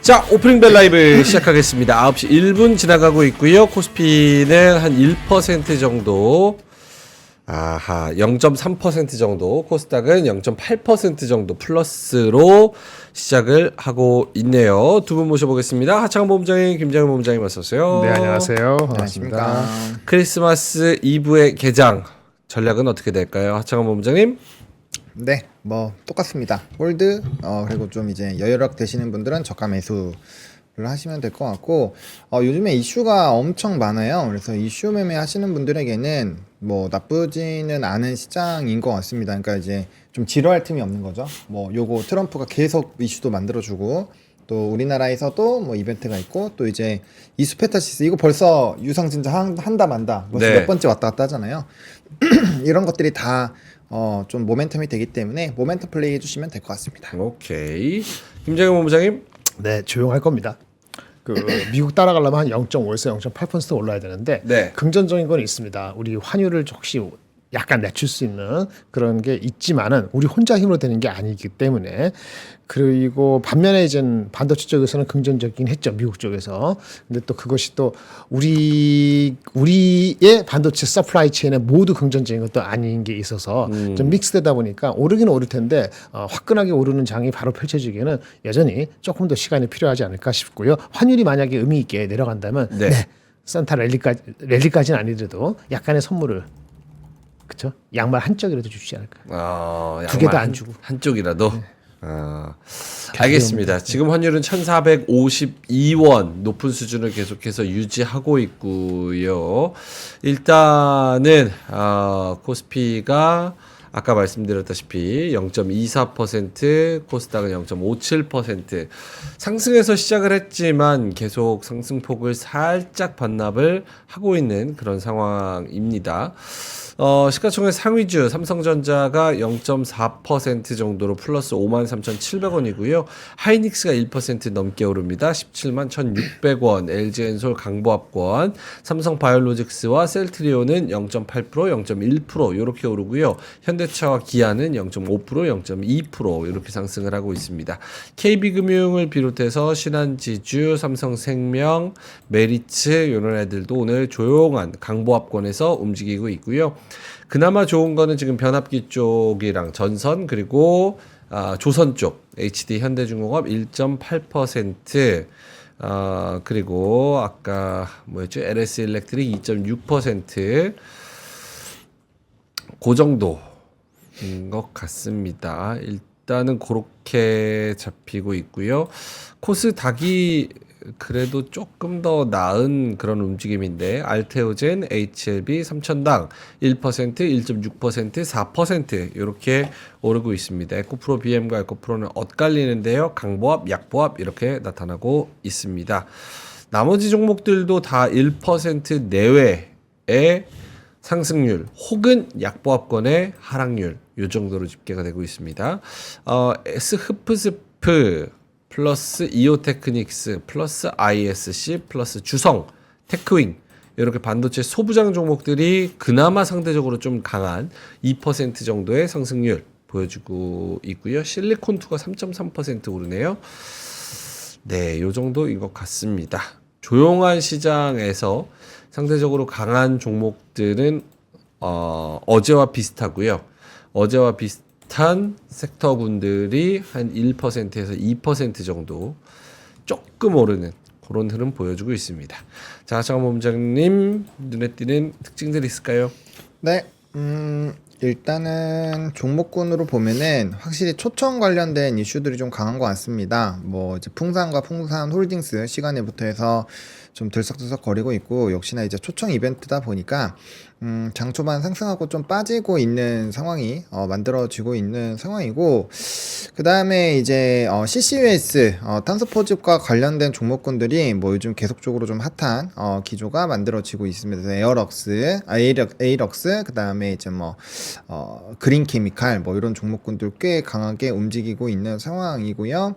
자, 오프닝 벨 라이브 시작하겠습니다. 9시 1분 지나가고 있고요. 코스피는 한 1% 정도, 0.3% 정도, 코스닥은 0.8% 정도 플러스로 시작을 하고 있네요. 두 분 모셔보겠습니다. 하창 본부장님, 김장현 본부장님 어서 오세요. 네, 안녕하세요. 반갑습니다. 크리스마스 이브의 개장 전략은 어떻게 될까요? 하창 본부장님? 네, 뭐 똑같습니다. 홀드 그리고 좀 이제 여유력 되시는 분들은 저가 매수를 하시면 될 것 같고 요즘에 이슈가 엄청 많아요. 그래서 이슈 매매 하시는 분들에게는 뭐 나쁘지는 않은 시장인 것 같습니다. 그러니까 이제 좀 지루할 틈이 없는 거죠. 뭐 요거 트럼프가 계속 이슈도 만들어주고 또 우리나라에서도 뭐 이벤트가 있고 또 이제 이수페타시스 이거 벌써 유상증자 한다 만다 벌써 네. 몇 번째 왔다 갔다 하잖아요. 이런 것들이 다 좀 모멘텀이 되기 때문에 모멘텀 플레이 해주시면 될 것 같습니다. 오케이. 김장현 본부장님? 네, 조용할 겁니다. 미국 따라가려면 한 0.5에서 0.8% 올라야 되는데 네. 긍정적인 건 있습니다. 우리 환율을 혹시 약간 낮출 수 있는 그런 게 있지만은 우리 혼자 힘으로 되는 게 아니기 때문에 그리고 반면에 이제 반도체 쪽에서는 긍정적이긴 했죠. 미국 쪽에서. 근데 또 그것이 또 우리의 반도체 서플라이 체인에 모두 긍정적인 것도 아닌 게 있어서 좀 믹스되다 보니까 오르기는 오를 텐데 화끈하게 오르는 장이 바로 펼쳐지기에는 여전히 조금 더 시간이 필요하지 않을까 싶고요. 환율이 만약에 의미 있게 내려간다면 네. 산타 랠리까지는 아니더라도 약간의 선물을 그렇죠? 양말 한 짝이라도 주지 않을까. 두 개 다 안 주고 한쪽이라도. 알겠습니다. 지금 환율은 1,452원 높은 수준을 계속해서 유지하고 있고요. 일단은 코스피가 아까 말씀드렸다시피 0.24%, 코스닥은 0.57% 상승해서 시작을 했지만 계속 상승폭을 살짝 반납을 하고 있는 그런 상황입니다. 시가총액 상위주 삼성전자가 0.4% 정도로 플러스 53,700원이고요. 하이닉스가 1% 넘게 오릅니다. 171,600원. LG엔솔 강보합권, 삼성바이오로직스와 셀트리온은 0.8%, 0.1% 이렇게 오르고요. 현대차와 기아는 0.5%, 0.2% 이렇게 상승을 하고 있습니다. KB금융을 비롯해서 신한지주, 삼성생명, 메리츠 이런 애들도 오늘 조용한 강보합권에서 움직이고 있고요. 그나마 좋은 거는 지금 변압기 쪽이랑 전선 그리고 조선 쪽 HD 현대중공업 1.8%, 그리고 아까 뭐였죠? LS 일렉트릭 2.6%, 그 정도인 것 같습니다. 일단은 그렇게 잡히고 있고요. 코스닥이 그래도 조금 더 나은 그런 움직임인데 알테오젠, HLB 3천당 1%, 1.6%, 4% 이렇게 오르고 있습니다. 에코프로 BM과 에코프로는 엇갈리는데요. 강보합, 약보합 이렇게 나타나고 있습니다. 나머지 종목들도 다 1% 내외의 상승률 혹은 약보합권의 하락률 이 정도로 집계가 되고 있습니다. 스흐프스프 플러스 이오테크닉스 플러스 ISC 플러스 주성, 테크윙 이렇게 반도체 소부장 종목들이 그나마 상대적으로 좀 강한 2% 정도의 상승률 보여주고 있고요. 실리콘투가 3.3% 오르네요. 네, 요 정도인 것 같습니다. 조용한 시장에서 상대적으로 강한 종목들은 어제와 비슷하고요. 어제와 비슷한 섹터군들이 한 1%에서 2% 정도 조금 오르는 그런 흐름 보여주고 있습니다. 자, 장원 본부장님 눈에 띄는 특징들이 있을까요? 네, 일단은 종목군으로 보면은 확실히 초청 관련된 이슈들이 좀 강한 것 같습니다. 뭐 이제 풍산과 풍산 홀딩스 시간에부터 해서 좀 들썩들썩 거리고 있고 역시나 이제 초청 이벤트다 보니까 장 초반 상승하고 좀 빠지고 있는 상황이 만들어지고 있는 상황이고 그 다음에 이제 CCUS 탄소 포집과 관련된 종목군들이 뭐 요즘 계속적으로 좀 핫한 기조가 만들어지고 있습니다. 그래서 에이럭스 그 다음에 이제 뭐 그린 케미칼 뭐 이런 종목군들 꽤 강하게 움직이고 있는 상황이고요.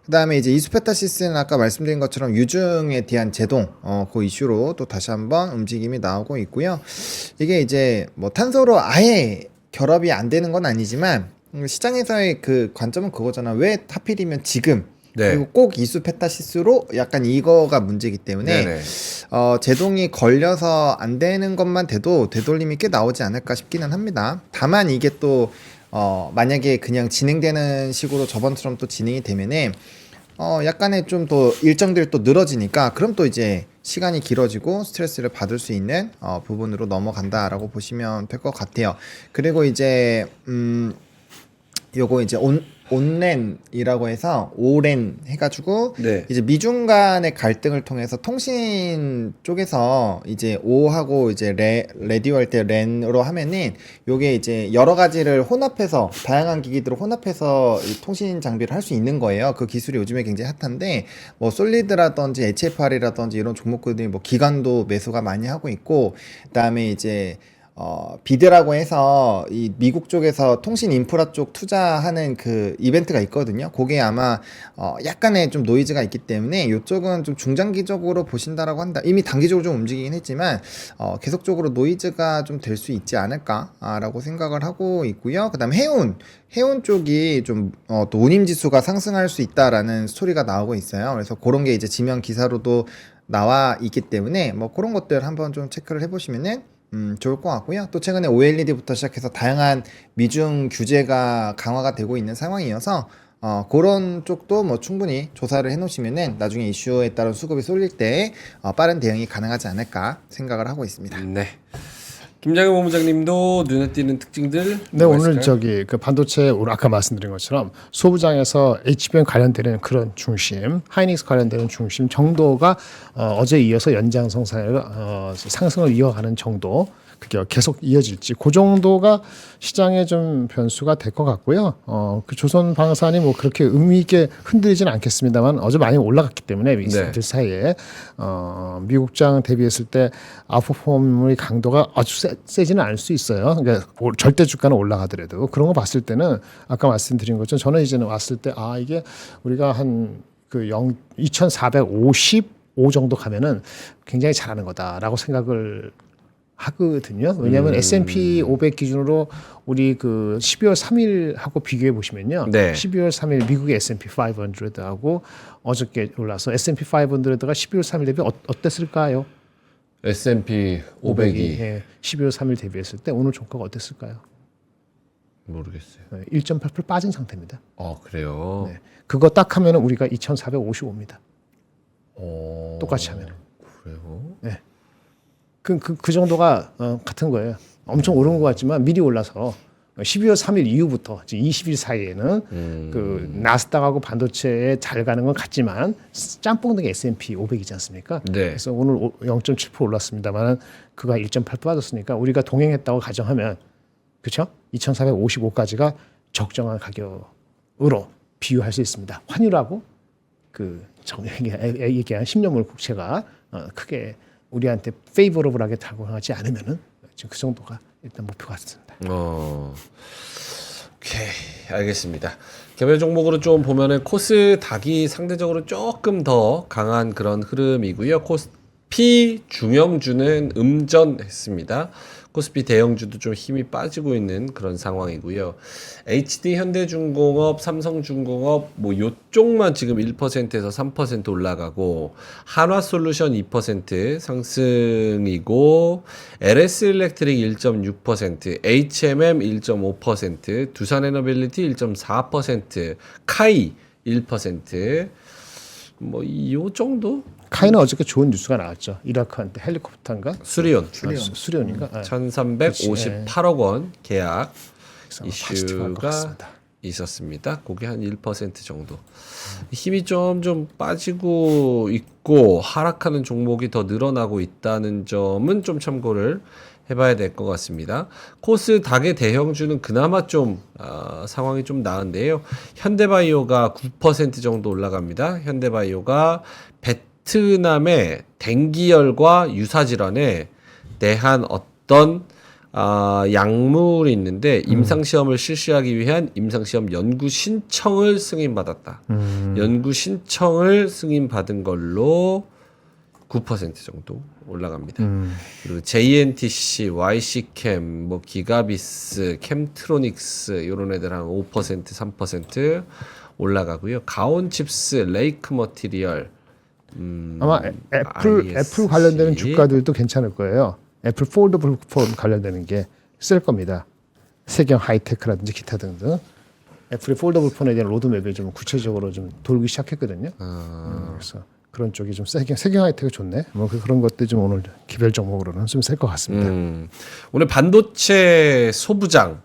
그 다음에 이제 이수페타시스는 아까 말씀드린 것처럼 유증에 대한 제동, 그 이슈로 또 다시 한번 움직임이 나오고 있고요. 이게 이제 뭐 탄소로 아예 결합이 안 되는 건 아니지만 시장에서의 그 관점은 그거잖아. 왜 하필이면 지금 네. 그리고 꼭 이수페타시스로 약간 이거가 문제이기 때문에 네네. 제동이 걸려서 안 되는 것만 돼도 되돌림이 꽤 나오지 않을까 싶기는 합니다. 다만 이게 또 만약에 그냥 진행되는 식으로 저번처럼 또 진행이 되면은 약간의 좀 더 일정들이 또 늘어지니까 그럼 또 이제 시간이 길어지고 스트레스를 받을 수 있는 부분으로 넘어간다라고 보시면 될 것 같아요. 그리고 이제 요거 이제 온렌이라고 해서 오렌 해가지고 네. 이제 미중 간의 갈등을 통해서 통신 쪽에서 이제 오하고 이제 레디오 할 때 렌으로 하면은 요게 이제 여러 가지를 혼합해서 다양한 기기들을 혼합해서 이 통신 장비를 할 수 있는 거예요. 그 기술이 요즘에 굉장히 핫한데 뭐 솔리드라든지 HFR이라든지 이런 종목들이 뭐 기관도 매수가 많이 하고 있고 그다음에 이제 비드라고 해서 이 미국 쪽에서 통신 인프라 쪽 투자하는 그 이벤트가 있거든요. 그게 아마 약간의 좀 노이즈가 있기 때문에 이쪽은 좀 중장기적으로 보신다라고 한다. 이미 단기적으로 좀 움직이긴 했지만 계속적으로 노이즈가 좀 될 수 있지 않을까라고 생각을 하고 있고요. 그다음에 해운 쪽이 좀 또 운임 지수가 상승할 수 있다라는 스토리가 나오고 있어요. 그래서 그런 게 이제 지면 기사로도 나와 있기 때문에 뭐 그런 것들 한번 좀 체크를 해보시면은 좋을 것 같고요. 또 최근에 OLED부터 시작해서 다양한 미중 규제가 강화가 되고 있는 상황이어서 그런 쪽도 뭐 충분히 조사를 해놓으시면은 나중에 이슈에 따른 수급이 쏠릴 때 빠른 대응이 가능하지 않을까 생각을 하고 있습니다. 네. 김장현 본부장님도 눈에 띄는 특징들. 네, 뭐가 오늘 있을까요? 그 반도체 오늘 아까 말씀드린 것처럼 소부장에서 HBM 관련되는 그런 중심, 하이닉스 관련되는 중심 정도가 어제 이어서 연장성상을 상승을 이어가는 정도. 그게 계속 이어질지 그 정도가 시장의 좀 변수가 될 것 같고요. 그 조선 방산이 뭐 그렇게 의미 있게 흔들리지는 않겠습니다만 어제 많이 올라갔기 때문에 이들 사이에 미국장 대비했을 때 아웃퍼폼의 강도가 아주 세지는 않을 수 있어요. 그러니까 절대 주가는 올라가더라도 그런 거 봤을 때는 아까 말씀드린 것처럼 저는 이제는 왔을 때 이게 우리가 한 그 2,455 정도 가면은 굉장히 잘하는 거다라고 생각을 하거든요. 왜냐하면 S&P 500 기준으로 우리 그 12월 3일하고 비교해 보시면요. 네. 12월 3일 미국의 S&P 500하고 어저께 올라서 S&P 500가 12월 3일 대비 어땠을까요? S&P 500이 예, 12월 3일 대비했을 때 오늘 종가가 어땠을까요? 모르겠어요. 1.8% 빠진 상태입니다. 그래요. 네. 그거 딱 하면은 우리가 2,455입니다. 똑같이 하면. 그래요. 네. 그 정도가 같은 거예요. 엄청 오른 것 같지만 미리 올라서 12월 3일 이후부터 20일 사이에는 그 나스닥하고 반도체에 잘 가는 건 같지만 짬뽕등의 S&P 500이지 않습니까? 네. 그래서 오늘 0.7% 올랐습니다만 그가 1.8% 빠졌으니까 우리가 동행했다고 가정하면 그렇죠? 2,455까지가 적정한 가격으로 비유할 수 있습니다. 환율하고 그 얘기한 10년물 국채가 크게 우리한테 페이버러블하게 작용하지 않으면은 지금 그 정도가 일단 목표 같습니다. 오케이, 알겠습니다. 개별 종목으로 좀 보면은 코스닥이 상대적으로 조금 더 강한 그런 흐름이고요. 코스피 중형주는 음전했습니다. 코스피 대형주도 좀 힘이 빠지고 있는 그런 상황이고요. HD 현대중공업, 삼성중공업 뭐 요쪽만 지금 1%에서 3% 올라가고 한화솔루션 2% 상승이고 LS일렉트릭 1.6%, HMM 1.5%, 두산에너빌리티 1.4%, 카이 1%. 뭐 이 정도? 카이는 어저께 좋은 뉴스가 나왔죠. 이라크한테 헬리콥터인가? 수리온. 수리온인가? 1,358억 원 계약 파지티브할 것 이슈가 같습니다. 있었습니다. 그게 한 1% 정도. 힘이 좀 빠지고 있고 하락하는 종목이 더 늘어나고 있다는 점은 좀 참고를 해봐야 될 것 같습니다. 코스닥의 대형주는 그나마 좀 상황이 좀 나은데요. 현대바이오가 9% 정도 올라갑니다. 현대바이오가 베트남의 댕기열과 유사질환에 대한 어떤 약물이 있는데 임상시험을 실시하기 위한 임상시험 연구 신청을 승인받았다. 연구 신청을 승인받은 걸로 9% 정도 올라갑니다. 그리고 JNTC, YC캠, 뭐 기가비스, 캠트로닉스 이런 애들 한 5%, 3%, 올라가고요. 가온칩스, 레이크 머티리얼, 아마 애플 ISC. 관련되는 주가들도 괜찮을 거예요. 애플 폴더블 폰 관련되는 게 쓸 겁니다. 세경 하이테크라든지 기타 등등. 애플의 폴더블 폰에 대한 로드맵이 좀 구체적으로 좀 돌기 시작했거든요. 그래서 그런 쪽이 좀 세경 하이테크 좋네. 뭐 그런 것들 좀 오늘 기별 종목으로는 좀 셀 것 같습니다. 오늘 반도체 소부장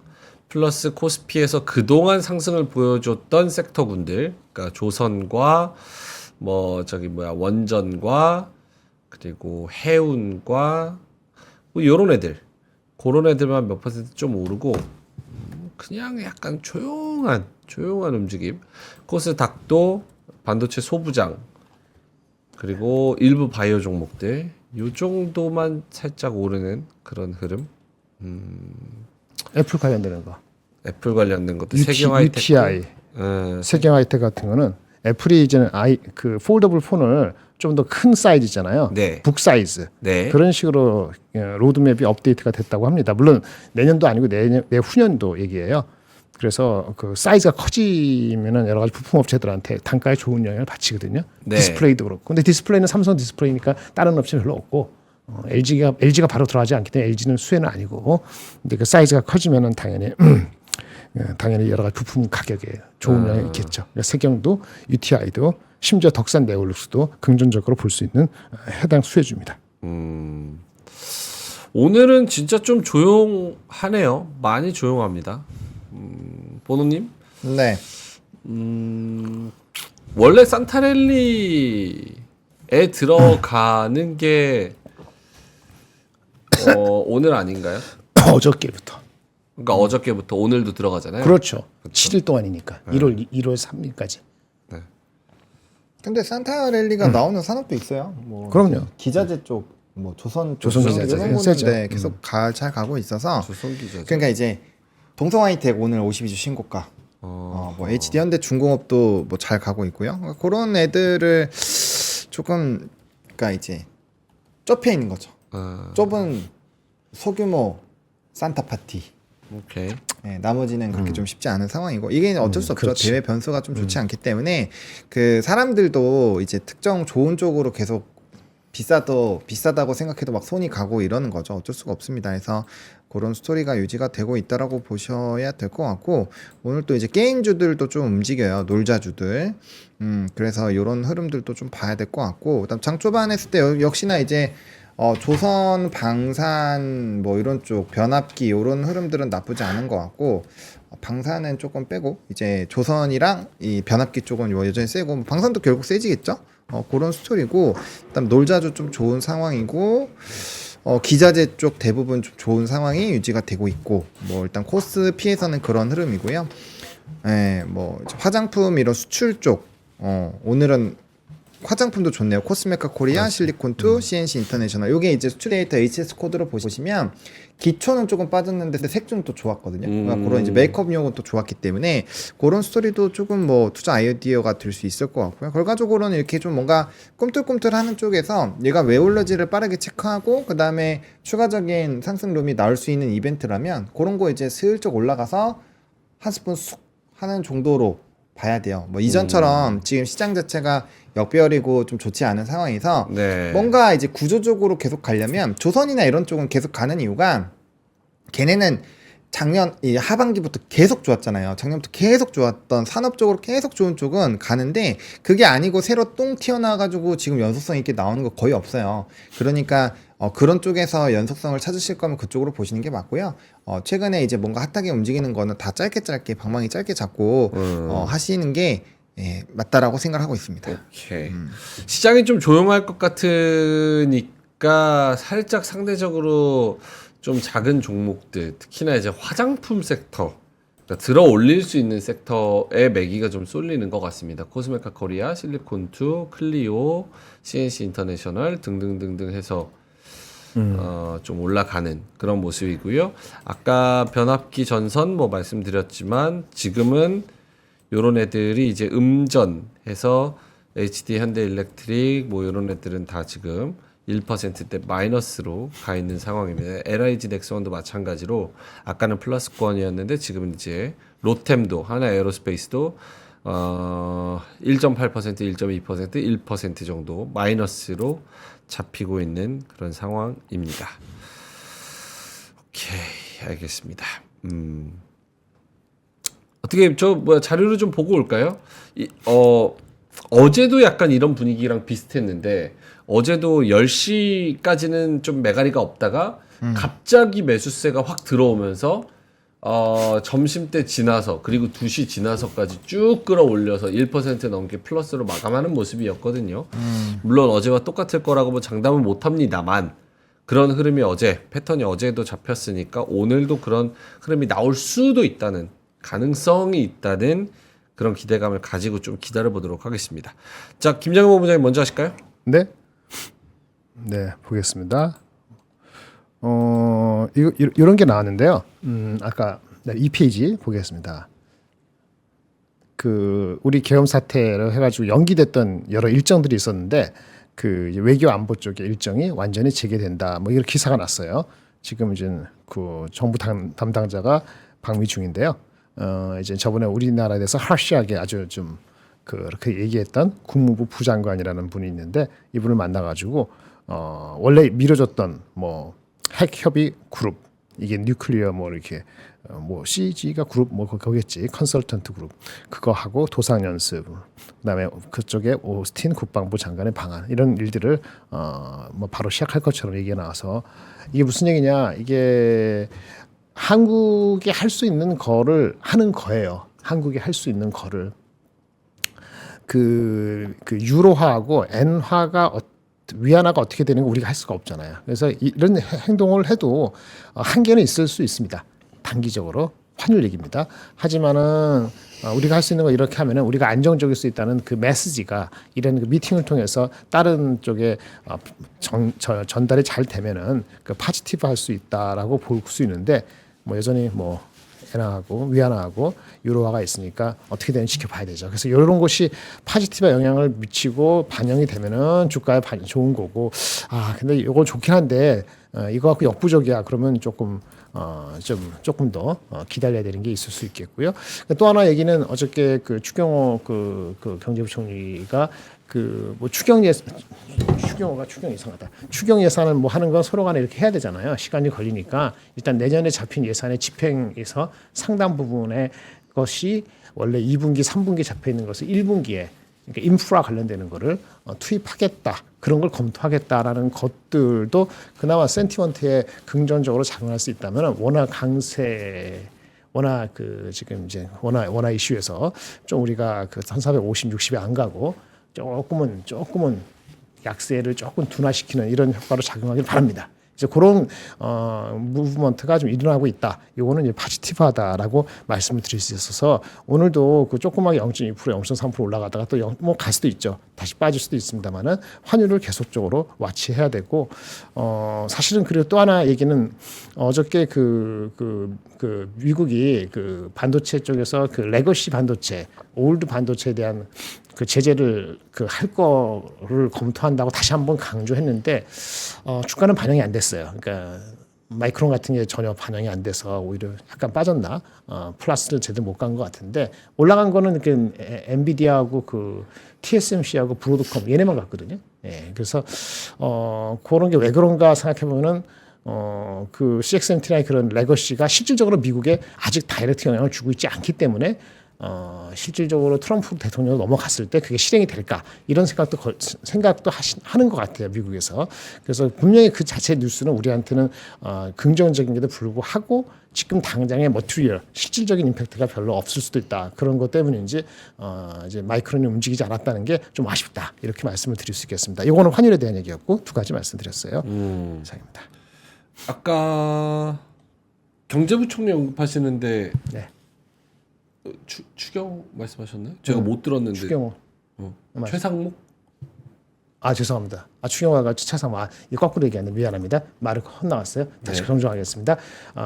플러스 코스피에서 그동안 상승을 보여줬던 섹터군들, 그러니까 조선과 원전과 그리고 해운과 뭐 요런 애들, 그런 애들만 몇 퍼센트 좀 오르고 그냥 약간 조용한 움직임. 코스닥도 반도체 소부장 그리고 일부 바이오 종목들 요 정도만 살짝 오르는 그런 흐름. 애플 관련되는 거. 애플 관련된 것도 세경 하이테크, UTI, 세경 하이테크 같은 거는 애플이 이제는 그 폴더블 폰을 좀 더 큰 사이즈잖아요. 네. 북 사이즈. 네. 그런 식으로 로드맵이 업데이트가 됐다고 합니다. 물론 내년도 아니고 내후년도 얘기예요. 그래서 그 사이즈가 커지면은 여러 가지 부품 업체들한테 단가에 좋은 영향을 받치거든요. 네. 디스플레이도 그렇고. 근데 디스플레이는 삼성 디스플레이니까 다른 업체 별로 없고 LG가 바로 들어가지 않기 때문에 LG는 수혜는 아니고. 근데 그 사이즈가 커지면은 당연히 여러 가지 부품 가격에 좋은 영향이 있겠죠. 그러니까 세경도 UTI도 심지어 덕산 네올룩스도 긍정적으로 볼 수 있는 해당 수혜주입니다. 오늘은 진짜 좀 조용하네요. 많이 조용합니다. 보노님? 네. 원래 산타랠리에 들어가는 게 오늘 아닌가요? 어저께부터. 그러니까 어저께부터 오늘도 들어가잖아요. 그렇죠. 7일 동안이니까. 1월 3일까지. 근데 산타랠리가 나오는 산업도 있어요. 뭐 그럼요. 기자재 쪽, 뭐 조선 기자재 이런 거는 세죠. 네, 계속 잘 가고 있어서. 조선 기자. 그러니까 이제 동성하이텍 오늘 52주 신고가. 뭐 HD 현대 중공업도 뭐 잘 가고 있고요. 그러니까 그런 애들을 조금 그러니까 이제 좁혀 있는 거죠. 좁은 소규모 산타 파티. 오케이. 네, 나머지는 그렇게 좀 쉽지 않은 상황이고 이게 어쩔 수 없죠. 그렇지. 대외 변수가 좀 좋지 않기 때문에 그 사람들도 이제 특정 좋은 쪽으로 계속 비싸다고 생각해도 막 손이 가고 이러는 거죠. 어쩔 수가 없습니다. 그래서 그런 스토리가 유지가 되고 있다라고 보셔야 될 것 같고 오늘 또 이제 게임주들도 좀 움직여요. 놀자주들. 그래서 이런 흐름들도 좀 봐야 될 것 같고 그다음 장 초반에 했을 때 역시나 이제 조선 방산 뭐 이런 쪽 변압기 이런 흐름들은 나쁘지 않은 것 같고 방산은 조금 빼고 이제 조선이랑 이 변압기 쪽은 여전히 세고 방산도 결국 세지겠죠. 그런 스토리고 그다음 놀자주 좀 좋은 상황이고 기자재 쪽 대부분 좀 좋은 상황이 유지가 되고 있고 뭐 일단 코스피에서는 그런 흐름이고요. 예, 뭐 화장품 이런 수출 쪽 오늘은 화장품도 좋네요. 코스메카 코리아, 실리콘2, CNC 인터내셔널. 요게 이제 수출 데이터 HS 코드로 보시면 기초는 조금 빠졌는데 색조는 또 좋았거든요. 그러니까 그런 이제 메이크업용은 또 좋았기 때문에 그런 스토리도 조금 뭐 투자 아이디어가 될 수 있을 것 같고요. 결과적으로는 이렇게 좀 뭔가 꿈틀꿈틀하는 쪽에서 얘가 왜 올라지를 빠르게 체크하고 그 다음에 추가적인 상승룸이 나올 수 있는 이벤트라면 그런 거 이제 슬쩍 올라가서 한 스푼 쑥 하는 정도로 봐야 돼요. 뭐 이전처럼 지금 시장 자체가 역별이고 좀 좋지 않은 상황에서 네. 뭔가 이제 구조적으로 계속 가려면 조선이나 이런 쪽은 계속 가는 이유가 걔네는 작년 이 하반기부터 계속 좋았잖아요. 작년부터 계속 좋았던 산업적으로 계속 좋은 쪽은 가는데 그게 아니고 새로 똥 튀어나와가지고 지금 연속성 있게 나오는 거 거의 없어요. 그러니까 그런 쪽에서 연속성을 찾으실 거면 그쪽으로 보시는 게 맞고요. 최근에 이제 뭔가 핫하게 움직이는 거는 다 짧게 방망이 짧게 잡고 하시는 게 맞다라고 생각하고 있습니다. 오케이. 시장이 좀 조용할 것 같으니까 살짝 상대적으로 좀 작은 종목들, 특히나 이제 화장품 섹터, 그러니까 들어 올릴 수 있는 섹터의 매기가 좀 쏠리는 것 같습니다. 코스메카 코리아, 실리콘2, 클리오, CNC 인터내셔널 등등등등 해서 좀 올라가는 그런 모습이고요. 아까 변압기 전선 뭐 말씀드렸지만 지금은 요런 애들이 이제 음전해서 HD 현대일렉트릭 뭐 요런 애들은 다 지금 1%대 마이너스로 가 있는 상황입니다. LIG 넥스원도 마찬가지로 아까는 플러스권이었는데 지금은 이제 로템도 하나 에어로스페이스도 1.8%, 1.2%, 1% 정도 마이너스로 잡히고 있는 그런 상황입니다. 오케이, 알겠습니다. 어떻게 자료를 좀 보고 올까요? 어제도 약간 이런 분위기랑 비슷했는데 어제도 10시까지는 좀 매가리가 없다가 갑자기 매수세가 확 들어오면서 점심때 지나서 그리고 2시 지나서까지 쭉 끌어올려서 1% 넘게 플러스로 마감하는 모습이었거든요. 물론 어제와 똑같을 거라고 뭐 장담은 못합니다만 그런 흐름이 패턴이 어제도 잡혔으니까 오늘도 그런 흐름이 나올 수도 있다는 가능성이 있다는 그런 기대감을 가지고 좀 기다려보도록 하겠습니다. 자, 김장현 본부장님 먼저 하실까요? 네. 네, 보겠습니다. 이런 게 나왔는데요. 아까 2페이지 보겠습니다. 우리 계엄 사태를 해가지고 연기됐던 여러 일정들이 있었는데 외교 안보 쪽의 일정이 완전히 재개된다. 뭐 이런 기사가 났어요. 지금 이제 그 정부 담당자가 방미 중인데요. 이제 저번에 우리나라에 대해서 하시하게 아주 좀 그렇게 얘기했던 국무부 부장관이라는 분이 있는데 이분을 만나가지고 원래 미뤄졌던 뭐 핵협의 그룹 이게 뉴클리어 뭐 이렇게 CG가 그룹 뭐 거겠지 컨설턴트 그룹 그거 하고 도상 연습 그다음에 그쪽에 오스틴 국방부 장관의 방한 이런 일들을 뭐 바로 시작할 것처럼 얘기가 나와서 이게 무슨 얘기냐 이게 한국이 할 수 있는 거를 하는 거예요. 한국이 할 수 있는 거를 그 유로화하고 엔화가 위안화가 어떻게 되는 거 우리가 할 수가 없잖아요. 그래서 이런 행동을 해도 한계는 있을 수 있습니다. 단기적으로 환율 얘기입니다. 하지만은 우리가 할 수 있는 거 이렇게 하면은 우리가 안정적일 수 있다는 그 메시지가 이런 그 미팅을 통해서 다른 쪽에 전달이 잘 되면은 그 파지티브 할 수 있다라고 볼 수 있는데 뭐 여전히 뭐 엔화하고 위안화하고 유로화가 있으니까 어떻게 되는지 지켜봐야 되죠. 그래서 이런 것이 파지티브 영향을 미치고 반영이 되면은 주가에 좋은 거고 근데 이건 좋긴 한데 이거 갖고 역부족이야 그러면 조금 더 기다려야 되는 게 있을 수 있겠고요. 또 하나 얘기는 어저께 그 추경호 그 경제부총리가 뭐 추경 예산을 뭐 하는 건 서로 간에 이렇게 해야 되잖아요. 시간이 걸리니까 일단 내년에 잡힌 예산의 집행에서 상당 부분의 것이 원래 2분기, 3분기 잡혀 있는 것을 1분기에 그러니까 인프라 관련되는 거를 투입하겠다. 그런 걸 검토하겠다라는 것들도 그나마 센티먼트에 긍정적으로 작용할 수 있다면 워낙 지금 이제 원화 이슈에서 좀 우리가 1450, 60에 안 가고 조금은 약세를 조금 둔화시키는 이런 효과로 작용하길 바랍니다. 이제 그런 무브먼트가 좀 일어나고 있다. 이거는 이제 파지티브하다라고 말씀을 드릴 수 있어서 오늘도 그 조그맣게 0.2%, 0.3% 올라가다가 또 뭐 갈 수도 있죠. 다시 빠질 수도 있습니다만은 환율을 계속적으로 와치해야 되고 사실은 그리고 또 하나 얘기는 어저께 미국이 그 반도체 쪽에서 그 레거시 반도체, 올드 반도체에 대한 그 제재를 할 거를 검토한다고 다시 한번 강조했는데 주가는 반영이 안 됐어요. 그러니까 마이크론 같은 게 전혀 반영이 안 돼서 오히려 약간 빠졌나 플러스를 제대로 못 간 것 같은데 올라간 거는 이렇게 엔비디아하고 그 TSMC하고 브로드컴 얘네만 갔거든요. 예, 그래서 그런 게 왜 그런가 생각해 보면은 그 CXMT나 그런 레거시가 실질적으로 미국에 아직 다이렉트 영향을 주고 있지 않기 때문에 실질적으로 트럼프 대통령이 넘어갔을 때 그게 실행이 될까 이런 생각도 하는 것 같아요 미국에서. 그래서 분명히 그 자체 뉴스는 우리한테는 긍정적인데도 불구하고 지금 당장의 머티리얼 실질적인 임팩트가 별로 없을 수도 있다. 그런 것 때문인지 이제 마이크론이 움직이지 않았다는 게 좀 아쉽다 이렇게 말씀을 드릴 수 있겠습니다. 이거는 환율에 대한 얘기였고 두 가지 말씀드렸어요. 이상입니다. 아까 경제부총리 언급하시는데. 네. 추경 말씀하셨나요? 제가 못 들었는데. 추경호. 최상목? 죄송합니다. 추경호가 최상목. 이거 거꾸로 얘기하는데 미안합니다. 말을 헛나왔어요. 다시 정정하겠습니다.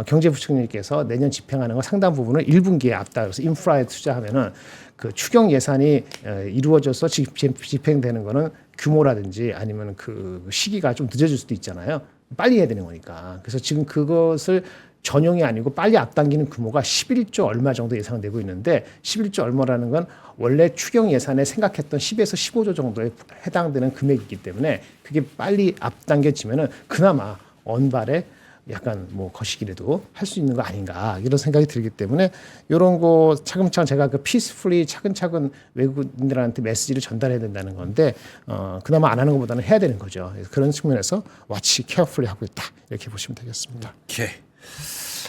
경제부총리께서 내년 집행하는 거 상당 부분을 1분기에 앞다. 그래서 인프라에 투자하면은 그 추경 예산이 이루어져서 집행되는 거는 규모라든지 아니면 그 시기가 좀 늦어질 수도 있잖아요. 빨리 해야 되는 거니까. 그래서 지금 그것을 전용이 아니고 빨리 앞당기는 규모가 11조 얼마 정도 예상되고 있는데 11조 얼마라는 건 원래 추경 예산에 생각했던 10에서 15조 정도에 해당되는 금액이기 때문에 그게 빨리 앞당겨지면은 그나마 언발에 약간 뭐 거시기라도 할 수 있는 거 아닌가 이런 생각이 들기 때문에 이런 거 차근차근 제가 그 피스풀리 차근차근 외국인들한테 메시지를 전달해야 된다는 건데 그나마 안 하는 것보다는 해야 되는 거죠. 그런 측면에서 watch carefully 하고 있다 이렇게 보시면 되겠습니다. 오케이.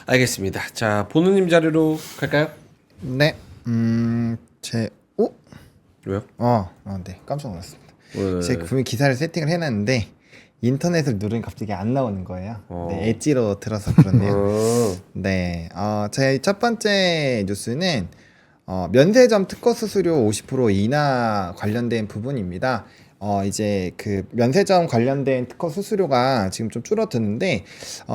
알겠습니다. 자, 보누님 자료로 갈까요? 네. 왜요? 네. 깜짝 놀랐습니다. 왜? 제가 분명히 기사를 세팅을 해놨는데 인터넷을 누르니 갑자기 안 나오는 거예요. 네, 엣지로 들어서 그렇네요. 네. 제 첫 번째 뉴스는 면세점 특허 수수료 50% 인하 관련된 부분입니다. 이제 그 면세점 관련된 특허 수수료가 지금 좀 줄어드는데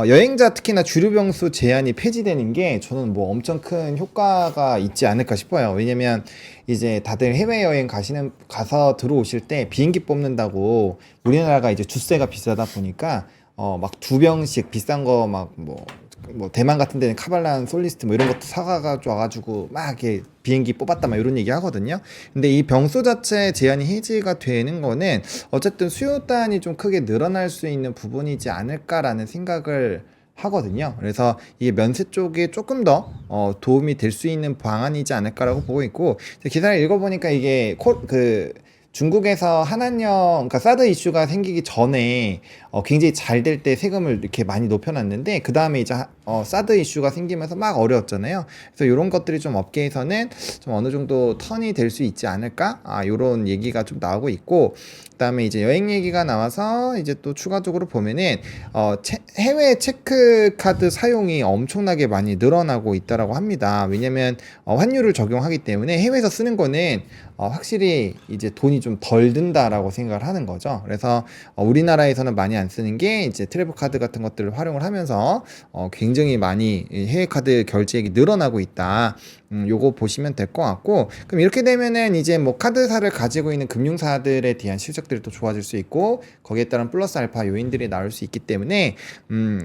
여행자 특히나 주류병수 제한이 폐지되는 게 저는 뭐 엄청 큰 효과가 있지 않을까 싶어요. 왜냐면 이제 다들 해외여행 가서 들어오실 때 비행기 뽑는다고 우리나라가 이제 주세가 비싸다 보니까 막 2병씩 비싼 거 막 뭐 대만 같은 데는 카발란 솔리스트 뭐 이런 것도 사가지고 와가지고 막 이렇게 비행기 뽑았다 막 이런 얘기 하거든요. 근데 이 병수 자체 제한이 해지가 되는 거는 어쨌든 수요단이 좀 크게 늘어날 수 있는 부분이지 않을까라는 생각을 하거든요. 그래서 이게 면세 쪽에 조금 더 도움이 될 수 있는 방안이지 않을까라고 보고 있고, 기사를 읽어보니까 이게 중국에서 한한령, 그러니까 사드 이슈가 생기기 전에 굉장히 잘 될 때 세금을 이렇게 많이 높여놨는데 그 다음에 이제 사드 이슈가 생기면서 막 어려웠잖아요. 그래서 이런 것들이 좀 업계에서는 좀 어느 정도 턴이 될 수 있지 않을까? 이런 얘기가 좀 나오고 있고, 그다음에 이제 여행 얘기가 나와서 이제 또 추가적으로 보면은 해외 체크 카드 사용이 엄청나게 많이 늘어나고 있다라고 합니다. 왜냐면 환율을 적용하기 때문에 해외에서 쓰는 거는 확실히 이제 돈이 좀 덜 든다라고 생각을 하는 거죠. 그래서 우리나라에서는 많이 안 쓰는 게 이제 트래블 카드 같은 것들을 활용을 하면서 굉장히 많이 해외 카드 결제액이 늘어나고 있다. 요거 보시면 될 것 같고, 그럼 이렇게 되면은 이제 뭐 카드사를 가지고 있는 금융사들에 대한 실적들이 또 좋아질 수 있고, 거기에 따른 플러스 알파 요인들이 나올 수 있기 때문에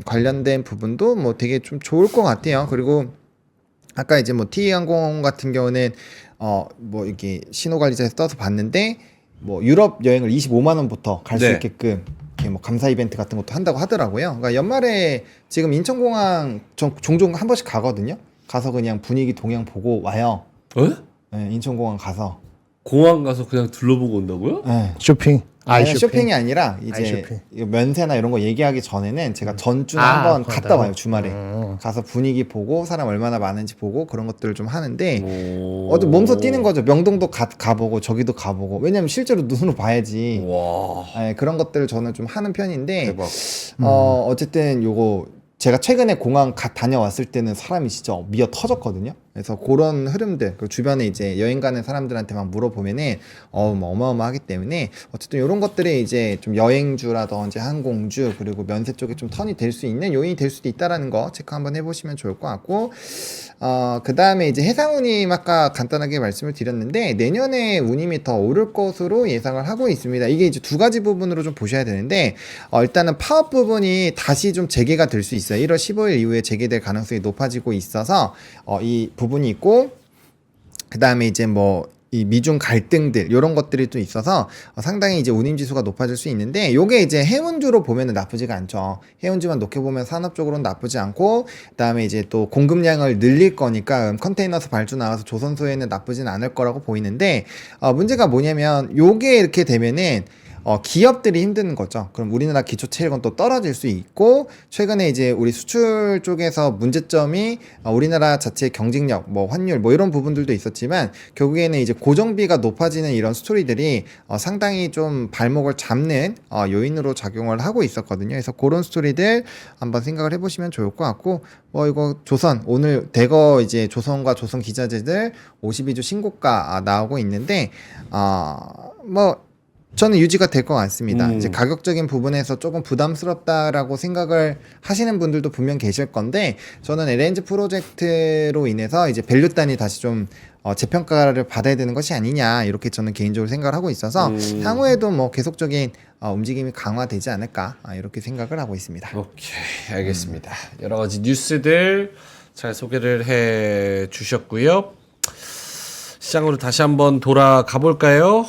관련된 부분도 뭐 되게 좀 좋을 것 같아요. 그리고 아까 이제 뭐 T항공 같은 경우는 뭐 이렇게 신호관리자에서 떠서 봤는데 뭐 유럽 여행을 25만 원부터 갈 수 네. 있게끔 이렇게 뭐 감사 이벤트 같은 것도 한다고 하더라고요. 그러니까 연말에 지금 인천공항 종종 한 번씩 가거든요. 가서 그냥 분위기 동향 보고 와요. 네, 인천공항 가서 공항 가서 그냥 둘러보고 온다고요? 네. 쇼핑, 아니, 쇼핑. 쇼핑이 아니라 이제 아이쇼핑. 이거 면세나 이런 거 얘기하기 전에는 제가 전주에 아, 한번 그렇다고? 갔다 와요. 주말에 가서 분위기 보고 사람 얼마나 많은지 보고 그런 것들을 좀 하는데 어디 몸소 뛰는 거죠. 명동도 가보고 저기도 가보고, 왜냐면 실제로 눈으로 봐야지. 와. 네, 그런 것들을 저는 좀 하는 편인데 대박. 어쨌든 요거 제가 최근에 공항 다녀왔을 때는 사람이 진짜 미어 터졌거든요. 그래서 그런 흐름들, 그 주변에 이제 여행 가는 사람들한테 막 물어보면은 뭐 어마어마하기 때문에 어쨌든 이런 것들이 이제 좀 여행주라든지 항공주 그리고 면세 쪽에 좀 턴이 될 수 있는 요인이 될 수도 있다라는 거 체크 한번 해보시면 좋을 것 같고, 그 다음에 이제 해상운임 아까 간단하게 말씀을 드렸는데 내년에 운임이 더 오를 것으로 예상을 하고 있습니다. 이게 이제 두 가지 부분으로 좀 보셔야 되는데 일단은 파업 부분이 다시 좀 재개가 될 수 있어요. 1월 15일 이후에 재개될 가능성이 높아지고 있어서 이 부분이 있고, 그 다음에 이제 뭐 이 미중 갈등들 이런 것들이 또 있어서 상당히 이제 운임 지수가 높아질 수 있는데, 요게 이제 해운주로 보면은 나쁘지가 않죠. 해운주만 놓게 보면 산업적으로는 나쁘지 않고, 그다음에 이제 또 공급량을 늘릴 거니까 컨테이너서 발주 나와서 조선소에는 나쁘진 않을 거라고 보이는데, 문제가 뭐냐면 요게 이렇게 되면은 기업들이 힘든 거죠. 그럼 우리나라 기초체력은 또 떨어질 수 있고, 최근에 이제 우리 수출 쪽에서 문제점이 우리나라 자체의 경쟁력, 뭐 환율, 뭐 이런 부분들도 있었지만 결국에는 이제 고정비가 높아지는 이런 스토리들이 상당히 좀 발목을 잡는 요인으로 작용을 하고 있었거든요. 그래서 그런 스토리들 한번 생각을 해보시면 좋을 것 같고, 이거 조선 오늘 대거 이제 조선과 조선 기자재들 52주 신고가 나오고 있는데 뭐 저는 유지가 될 것 같습니다. 음. 이제 가격적인 부분에서 조금 부담스럽다라고 생각을 하시는 분들도 분명 계실 건데 저는 LNG 프로젝트로 인해서 이제 밸류단이 다시 좀 재평가를 받아야 되는 것이 아니냐 이렇게 저는 개인적으로 생각을 하고 있어서 향후에도 뭐 계속적인 움직임이 강화되지 않을까 이렇게 생각을 하고 있습니다. 오케이, 알겠습니다. 여러 가지 뉴스들 잘 소개를 해 주셨고요. 시장으로 다시 한번 돌아가 볼까요?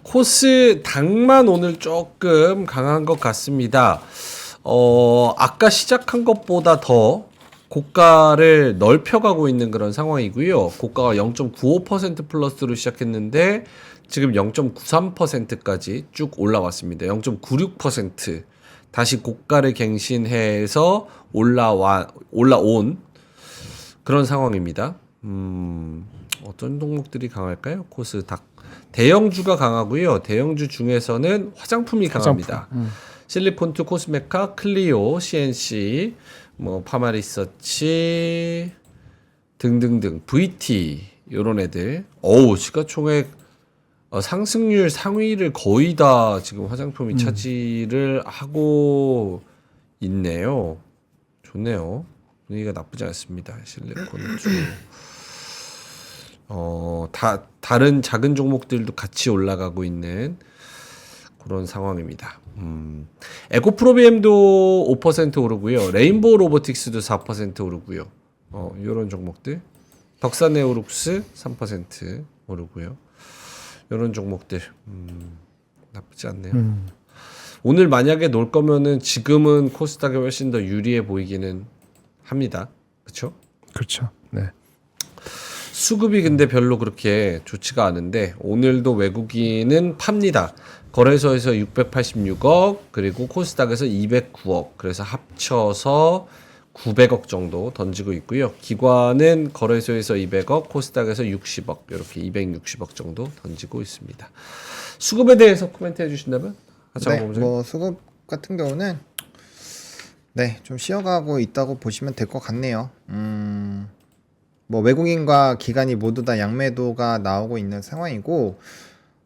코스닥만 오늘 조금 강한 것 같습니다. 아까 시작한 것보다 더 고가를 넓혀가고 있는 그런 상황이고요. 고가가 0.95% 플러스로 시작했는데 지금 0.93%까지 쭉 올라왔습니다. 0.96% 다시 고가를 갱신해서 올라온 그런 상황입니다. 어떤 종목들이 강할까요? 코스닥. 대형주가 강하고요. 대형주 중에서는 화장품이 강합니다. 실리폰트, 코스메카, 클리오, CNC, 뭐 파마리서치 등등등, VT 요런 애들. 시가총액 상승률 상위를 거의 다 지금 화장품이 차지를 하고 있네요. 좋네요. 분위기가 나쁘지 않습니다. 실리콘주. 다른 작은 종목들도 같이 올라가고 있는 그런 상황입니다. 에코프로비엠도 5% 오르고요. 레인보우 로보틱스도 4% 오르고요. 이런 종목들. 덕산에어룩스 3% 오르고요. 이런 종목들 나쁘지 않네요. 오늘 만약에 놀 거면은 지금은 코스닥이 훨씬 더 유리해 보이기는 합니다. 그렇죠? 그렇죠. 네. 수급이 근데 별로 그렇게 좋지가 않은데 오늘도 외국인은 팝니다. 거래소에서 686억 그리고 코스닥에서 209억 그래서 합쳐서 900억 정도 던지고 있고요. 기관은 거래소에서 200억 코스닥에서 60억 이렇게 260억 정도 던지고 있습니다. 수급에 대해서 코멘트 해주신다면? 네, 뭐 수급 같은 경우는 좀 쉬어가고 있다고 보시면 될 것 같네요. 뭐 외국인과 기관이 모두 다 양매도가 나오고 있는 상황이고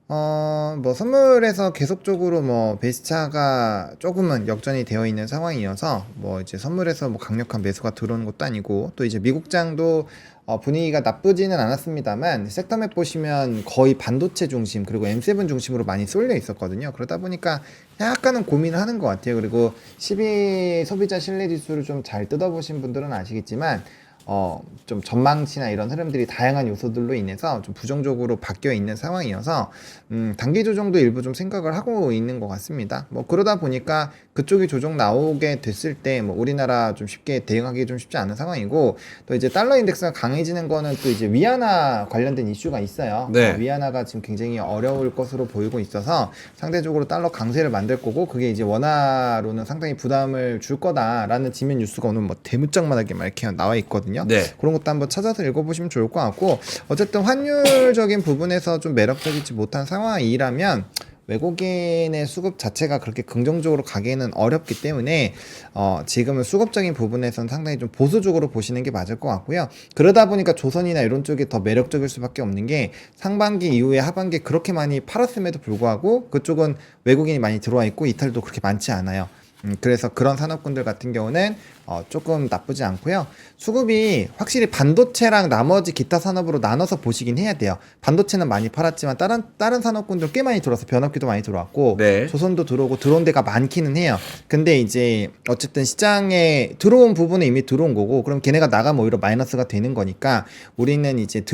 뭐 선물에서 계속적으로 뭐 베스차가 조금은 역전이 되어 있는 상황이어서 뭐 이제 선물에서 뭐 강력한 매수가 들어오는 것도 아니고 또 이제 미국장도 분위기가 나쁘지는 않았습니다만 섹터맵 보시면 거의 반도체 중심 그리고 M7 중심으로 많이 쏠려 있었거든요. 그러다 보니까 약간은 고민을 하는 것 같아요. 그리고 12 소비자 신뢰 지수를 좀 잘 뜯어보신 분들은 아시겠지만 좀 전망치나 이런 흐름들이 다양한 요소들로 인해서 좀 부정적으로 바뀌어 있는 상황이어서 단기 조정도 일부 좀 생각을 하고 있는 것 같습니다. 뭐 그러다 보니까 그쪽이 조정 나오게 됐을 때 뭐 우리나라 좀 쉽게 대응하기 좀 쉽지 않은 상황이고 또 이제 달러 인덱스가 강해지는 거는 또 이제 위안화 관련된 이슈가 있어요. 네. 위안화가 지금 굉장히 어려울 것으로 보이고 있어서 상대적으로 달러 강세를 만들 거고 그게 이제 원화로는 상당히 부담을 줄 거다라는 지면 뉴스가 오늘 뭐 대문짝만하게 막 이렇게 나와 있거든요. 네. 그런 것도 한번 찾아서 읽어보시면 좋을 것 같고 어쨌든 환율적인 부분에서 좀 매력적이지 못한 상황이라면 외국인의 수급 자체가 그렇게 긍정적으로 가기에는 어렵기 때문에 지금은 수급적인 부분에서는 상당히 좀 보수적으로 보시는 게 맞을 것 같고요. 그러다 보니까 조선이나 이런 쪽이 더 매력적일 수밖에 없는 게 상반기 이후에 하반기에 그렇게 많이 팔았음에도 불구하고 그쪽은 외국인이 많이 들어와 있고 이탈도 그렇게 많지 않아요. 그래서 그런 산업군들 같은 경우는 조금 나쁘지 않고요. 수급이 확실히 반도체랑 나머지 기타 산업으로 나눠서 보시긴 해야 돼요. 반도체는 많이 팔았지만 다른 산업군들 꽤 많이 들어와서 변압기도 많이 들어왔고 네. 조선도 들어오고 들어온 데가 많기는 해요. 근데 이제 어쨌든 시장에 들어온 부분은 이미 들어온 거고 그럼 걔네가 나가면 오히려 마이너스가 되는 거니까 우리는 이제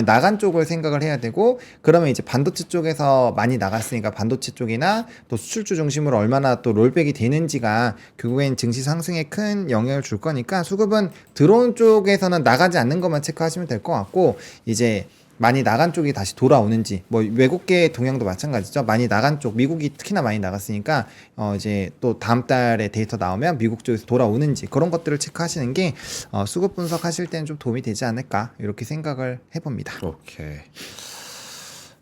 나간 쪽을 생각을 해야 되고 그러면 이제 반도체 쪽에서 많이 나갔으니까 반도체 쪽이나 또 수출주 중심으로 얼마나 또 롤백이 되는지가 결국엔 증시 상승에 큰 영향을 줄 거니까 수급은 들어온 쪽에서는 나가지 않는 것만 체크하시면 될 것 같고 이제 많이 나간 쪽이 다시 돌아오는지 뭐 외국계 동향도 마찬가지죠. 많이 나간 쪽 미국이 특히나 많이 나갔으니까 이제 또 다음 달에 데이터 나오면 미국 쪽에서 돌아오는지 그런 것들을 체크하시는 게 수급 분석하실 때는 좀 도움이 되지 않을까 이렇게 생각을 해봅니다. 오케이.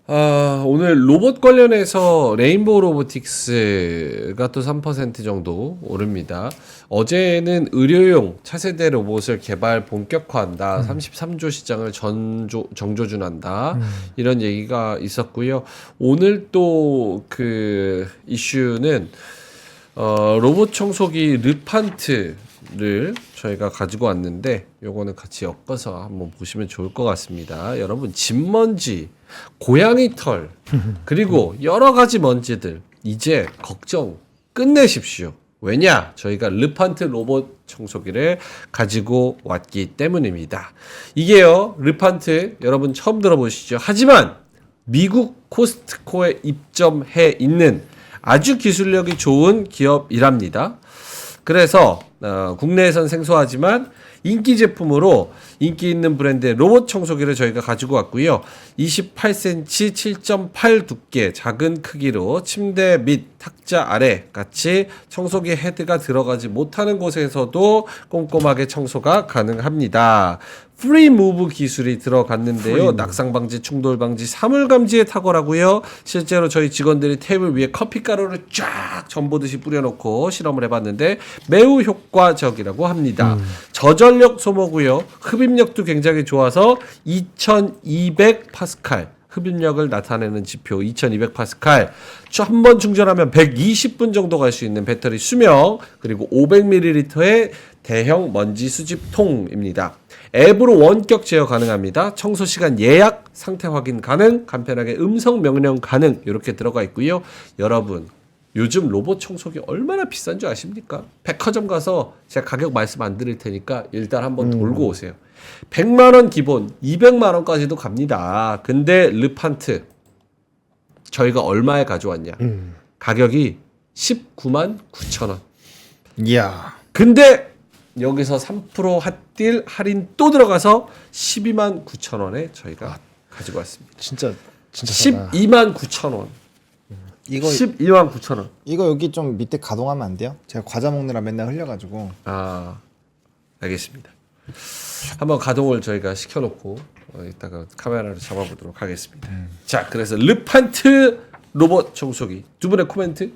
오늘 로봇 관련해서 레인보우 로보틱스가 또 3% 정도 오릅니다. 어제는 의료용 차세대 로봇을 개발 본격화한다. 33조 시장을 정조준한다. 이런 얘기가 있었고요. 오늘 또 그 이슈는 로봇 청소기 르판트를 저희가 가지고 왔는데 요거는 같이 엮어서 한번 보시면 좋을 것 같습니다. 여러분 집먼지, 고양이 털 그리고 여러 가지 먼지들 이제 걱정 끝내십시오. 왜냐? 저희가 르판트 로봇 청소기를 가지고 왔기 때문입니다. 이게요, 르판트 여러분 처음 들어보시죠? 하지만 미국 코스트코에 입점해 있는 아주 기술력이 좋은 기업이랍니다. 그래서 국내에선 생소하지만 인기 제품으로 인기 있는 브랜드의 로봇 청소기를 저희가 가지고 왔고요. 28cm 7.8 두께 작은 크기로 침대 및 탁자 아래 같이 청소기 헤드가 들어가지 못하는 곳에서도 꼼꼼하게 청소가 가능합니다. 프리 무브 기술이 들어갔는데요. 낙상 방지, 충돌 방지, 사물 감지에 탁월하고요. 실제로 저희 직원들이 테이블 위에 커피 가루를 쫙 전보듯이 뿌려놓고 실험을 해봤는데 매우 효과적이라고 합니다. 저전력 소모고요. 흡입력도 굉장히 좋아서 2200 파스칼. 흡입력을 나타내는 지표 2200파스칼. 한 번 충전하면 120분 정도 갈 수 있는 배터리 수명, 그리고 500ml의 대형 먼지 수집통입니다. 앱으로 원격 제어 가능합니다. 청소 시간 예약, 상태 확인 가능, 간편하게 음성 명령 가능 이렇게 들어가 있고요. 여러분 요즘 로봇 청소기 얼마나 비싼 줄 아십니까? 백화점 가서 제가 가격 말씀 안 드릴 테니까 일단 한번 돌고 오세요. 100만 원 기본, 200만 원까지도 갑니다. 근데 르판트 저희가 얼마에 가져왔냐? 가격이 19만 9천 원. 이야. 근데 여기서 3% 핫딜 할인 또 들어가서 12만 9천 원에 저희가 가지고 왔습니다. 진짜 싸다. 12만 9천 원. 이거 12만 9천 원. 이거 여기 좀 밑에 가동하면 안 돼요? 제가 과자 먹느라 맨날 흘려가지고. 알겠습니다. 한번 가동을 저희가 시켜놓고 이따가 카메라를 잡아보도록 하겠습니다. 자, 그래서 르판트 로봇 청소기 두 분의 코멘트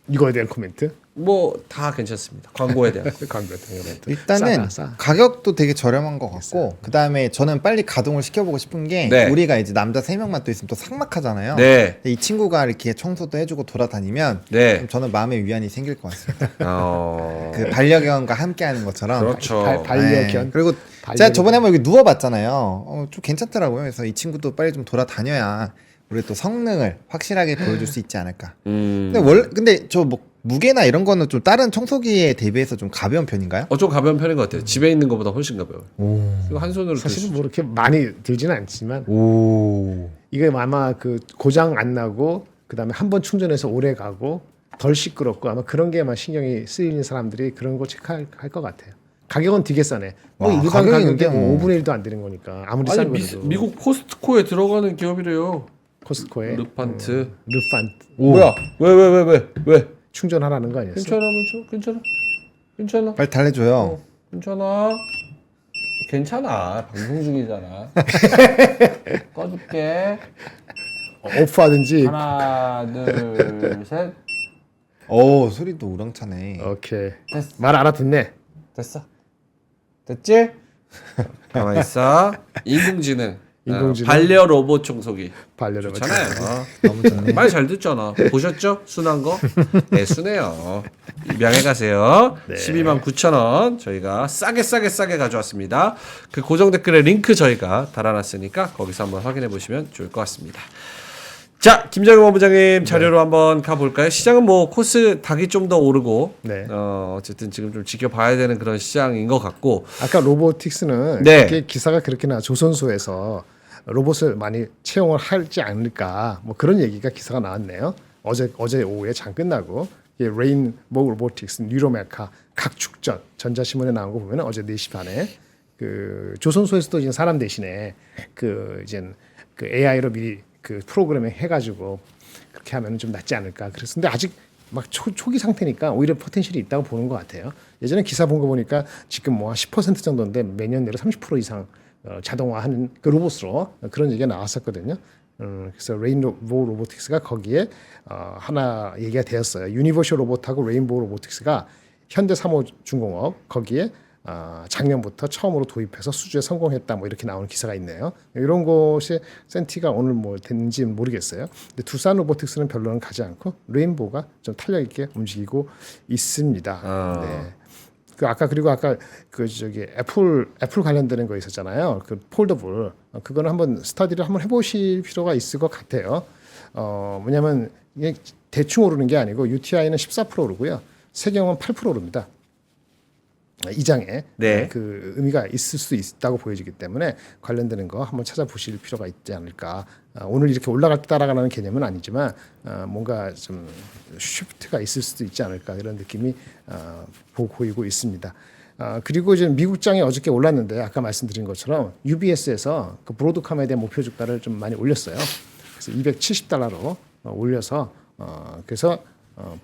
이거에 대한 코멘트? 뭐 다 괜찮습니다. 광고에 대한 광고 당연히. 일단은 싸다. 가격도 되게 저렴한 것 같고 그 다음에 저는 빨리 가동을 시켜보고 싶은 게 네. 우리가 이제 남자 3명만 또 있으면 또 삭막하잖아요. 네. 근데 이 친구가 이렇게 청소도 해주고 돌아다니면 네. 좀 저는 마음의 위안이 생길 것 같습니다. 어... 그 반려견과 함께하는 것처럼. 그렇죠. 반려견. 네. 그리고 제가 저번에 한번 여기 누워봤잖아요. 좀 괜찮더라고요. 그래서 이 친구도 빨리 좀 돌아다녀야 우리 또 성능을 확실하게 보여줄 수 있지 않을까. 근데 저 뭐 무게나 이런 거는 좀 다른 청소기에 대비해서 좀 가벼운 편인가요? 좀 가벼운 편인 것 같아요. 집에 있는 것보다 훨씬 가벼워요. 이거 한 손으로 사실은 들 뭐 이렇게 많이 들지는 않지만 오. 이게 아마 그 고장 안 나고 그다음에 한 번 충전해서 오래 가고 덜 시끄럽고 아마 그런 게만 신경이 쓰이는 사람들이 그런 거 체크할 것 같아요. 가격은 되게 싸네. 뭐 와, 일반 가격이 가격에 근데 뭐 5분의 1도 안 되는 거니까 아무리 아니 싼 거라도. 미국 코스트코에 들어가는 기업이래요. 코스트코에 르판트. 르판트 뭐야? 왜? 충전하라는 거 아니었어? 괜찮아. 빨리 달래줘요. 괜찮아. 방송 중이잖아. 꺼줄게. 오프하든지. 하나, 둘, 셋. 오, 소리도 우렁차네. 오케이. 됐어. 말 알아듣네. 됐지? 가만 있어. 인공지능. 인공지능. 반려 로봇 청소기. 반려를 좋잖아요. 너무 좋네. 말 잘 듣잖아. 보셨죠? 순한 거? 네, 순해요. 입양해 가세요. 네. 12만 9천 원 저희가 싸게 가져왔습니다. 그 고정 댓글에 링크 저희가 달아놨으니까 거기서 한번 확인해 보시면 좋을 것 같습니다. 자, 김정일 본부장님 자료로 한번 가볼까요? 시장은 뭐 코스 닭이 좀 더 오르고 네. 어쨌든 지금 좀 지켜봐야 되는 그런 시장인 것 같고 아까 로보틱스는 네. 이렇게 기사가 그렇게나 조선소에서 로봇을 많이 채용을 하지 않을까 뭐 그런 얘기가 기사가 나왔네요. 어제 오후에 장 끝나고 레인보우 로보틱스, 뉴로메카 각 축전 전자신문에 나온 거 보면 어제 4시 반에 그 조선소에서도 이제 사람 대신에 그 이제 그 AI로 미리 그 프로그래밍 해가지고 그렇게 하면 좀 낫지 않을까. 그래서 근데 아직 막 초기 상태니까 오히려 포텐셜이 있다고 보는 것 같아요. 예전에 기사 본 거 보니까 지금 뭐 10% 정도인데 매년 내로 30% 이상 자동화하는 그 로봇으로 그런 얘기가 나왔었거든요. 그래서 레인보우 로보틱스가 거기에 하나 얘기가 되었어요. 유니버셜 로봇하고 레인보우 로보틱스가 현대사무중공업 거기에 작년부터 처음으로 도입해서 수주에 성공했다 뭐 이렇게 나오는 기사가 있네요. 이런 것이 센티가 오늘 뭐 됐는지 모르겠어요. 근데 두산 로보틱스는 별로는 가지 않고 레인보우가 좀 탄력 있게 움직이고 있습니다. 네. 아까 그 저기 애플 관련되는 거 있었잖아요. 그 폴더블 그거는 한번 스터디를 한번 해보실 필요가 있을 것 같아요. 뭐냐면 이게 대충 오르는 게 아니고 UTI는 14% 오르고요. 세경은 8% 오릅니다. 이장에 네. 그 의미가 있을 수 있다고 보여지기 때문에 관련되는 거 한번 찾아보실 필요가 있지 않을까. 오늘 이렇게 올라갈 때 따라가는 개념은 아니지만 뭔가 좀 쉬프트가 있을 수도 있지 않을까 이런 느낌이 보이고 있습니다. 그리고 이제 미국장이 어저께 올랐는데 아까 말씀드린 것처럼 UBS에서 그 브로드컴에 대한 목표 주가를 좀 많이 올렸어요. 그래서 $270로 올려서 그래서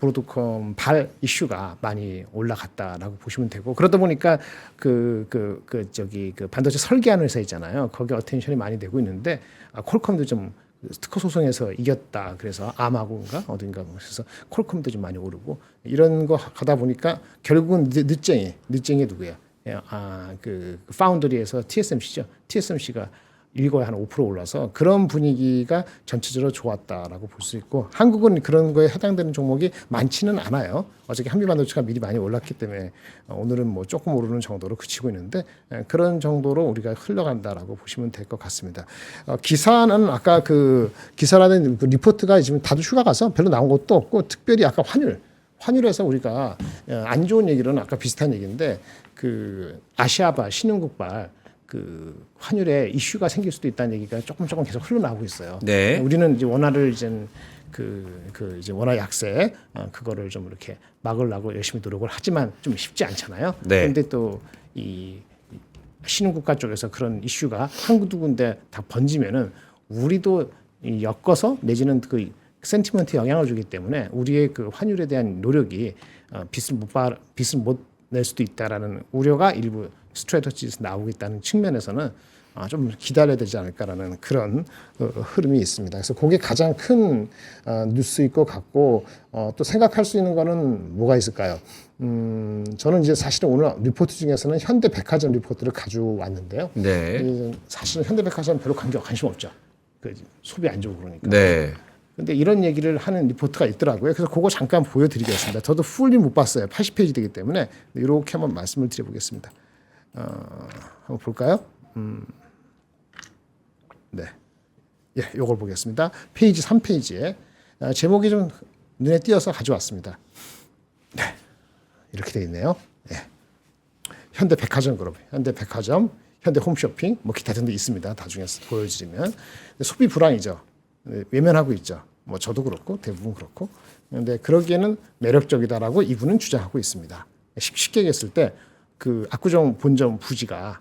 브로드컴 발 이슈가 많이 올라갔다라고 보시면 되고 그러다 보니까 그 반도체 설계하는 회사 있잖아요. 거기에 어텐션이 많이 되고 있는데 퀄컴도 좀 특허 소송에서 이겼다. 그래서 암하고인가 어딘가 그래서 퀄컴도 좀 많이 오르고 이런 거 하다 보니까 결국은 늦쟁이 누구야? 그 파운드리에서 TSMC죠. TSMC가 일거에 한 5% 올라서 그런 분위기가 전체적으로 좋았다라고 볼 수 있고 한국은 그런 거에 해당되는 종목이 많지는 않아요. 어저께 한미반도체가 미리 많이 올랐기 때문에 오늘은 뭐 조금 오르는 정도로 그치고 있는데 그런 정도로 우리가 흘러간다라고 보시면 될 것 같습니다. 기사는 아까 그 기사라는 그 리포트가 지금 다들 휴가 가서 별로 나온 것도 없고 특별히 아까 환율에서 우리가 안 좋은 얘기는 아까 비슷한 얘기인데 그 아시아발 신흥국발 그 환율에 이슈가 생길 수도 있다는 얘기가 조금 계속 흘러나오고 있어요. 네. 우리는 이제 원화를 이제 이제 원화 약세 그거를 좀 이렇게 막으려고 열심히 노력을 하지만 좀 쉽지 않잖아요. 네. 그런데 또 이 신흥국가 쪽에서 그런 이슈가 한두 군데 다 번지면은 우리도 엮어서 내지는 그 센티먼트에 영향을 주기 때문에 우리의 그 환율에 대한 노력이 빚을 못 낼 수도 있다라는 우려가 일부 스트래터지에서 나오고 있다는 측면에서는 좀 기다려야 되지 않을까라는 그런 흐름이 있습니다. 그래서 그게 가장 큰 뉴스일 것 같고 또 생각할 수 있는 거는 뭐가 있을까요? 저는 이제 사실은 오늘 리포트 중에서는 현대백화점 리포트를 가져왔는데요. 네. 사실은 현대백화점 별로 관심 없죠. 그 소비 안 좋고 그러니까. 네. 근데 이런 얘기를 하는 리포트가 있더라고요. 그래서 그거 잠깐 보여드리겠습니다. 저도 풀리 못 봤어요. 80페이지 되기 때문에 이렇게 한번 말씀을 드려보겠습니다. 한번 볼까요? 네, 예, 요걸 보겠습니다. 페이지 3페이지에 제목이 좀 눈에 띄어서 가져왔습니다. 네, 이렇게 돼 있네요. 예. 현대백화점 그룹, 현대백화점, 현대홈쇼핑, 뭐 기타 등도 있습니다. 나중에 보여드리면 소비 불황이죠. 외면하고 있죠. 뭐 저도 그렇고 대부분 그렇고. 그런데 그러기에는 매력적이다라고 이분은 주장하고 있습니다. 쉽게 얘기했을 때 그 압구정 본점 부지가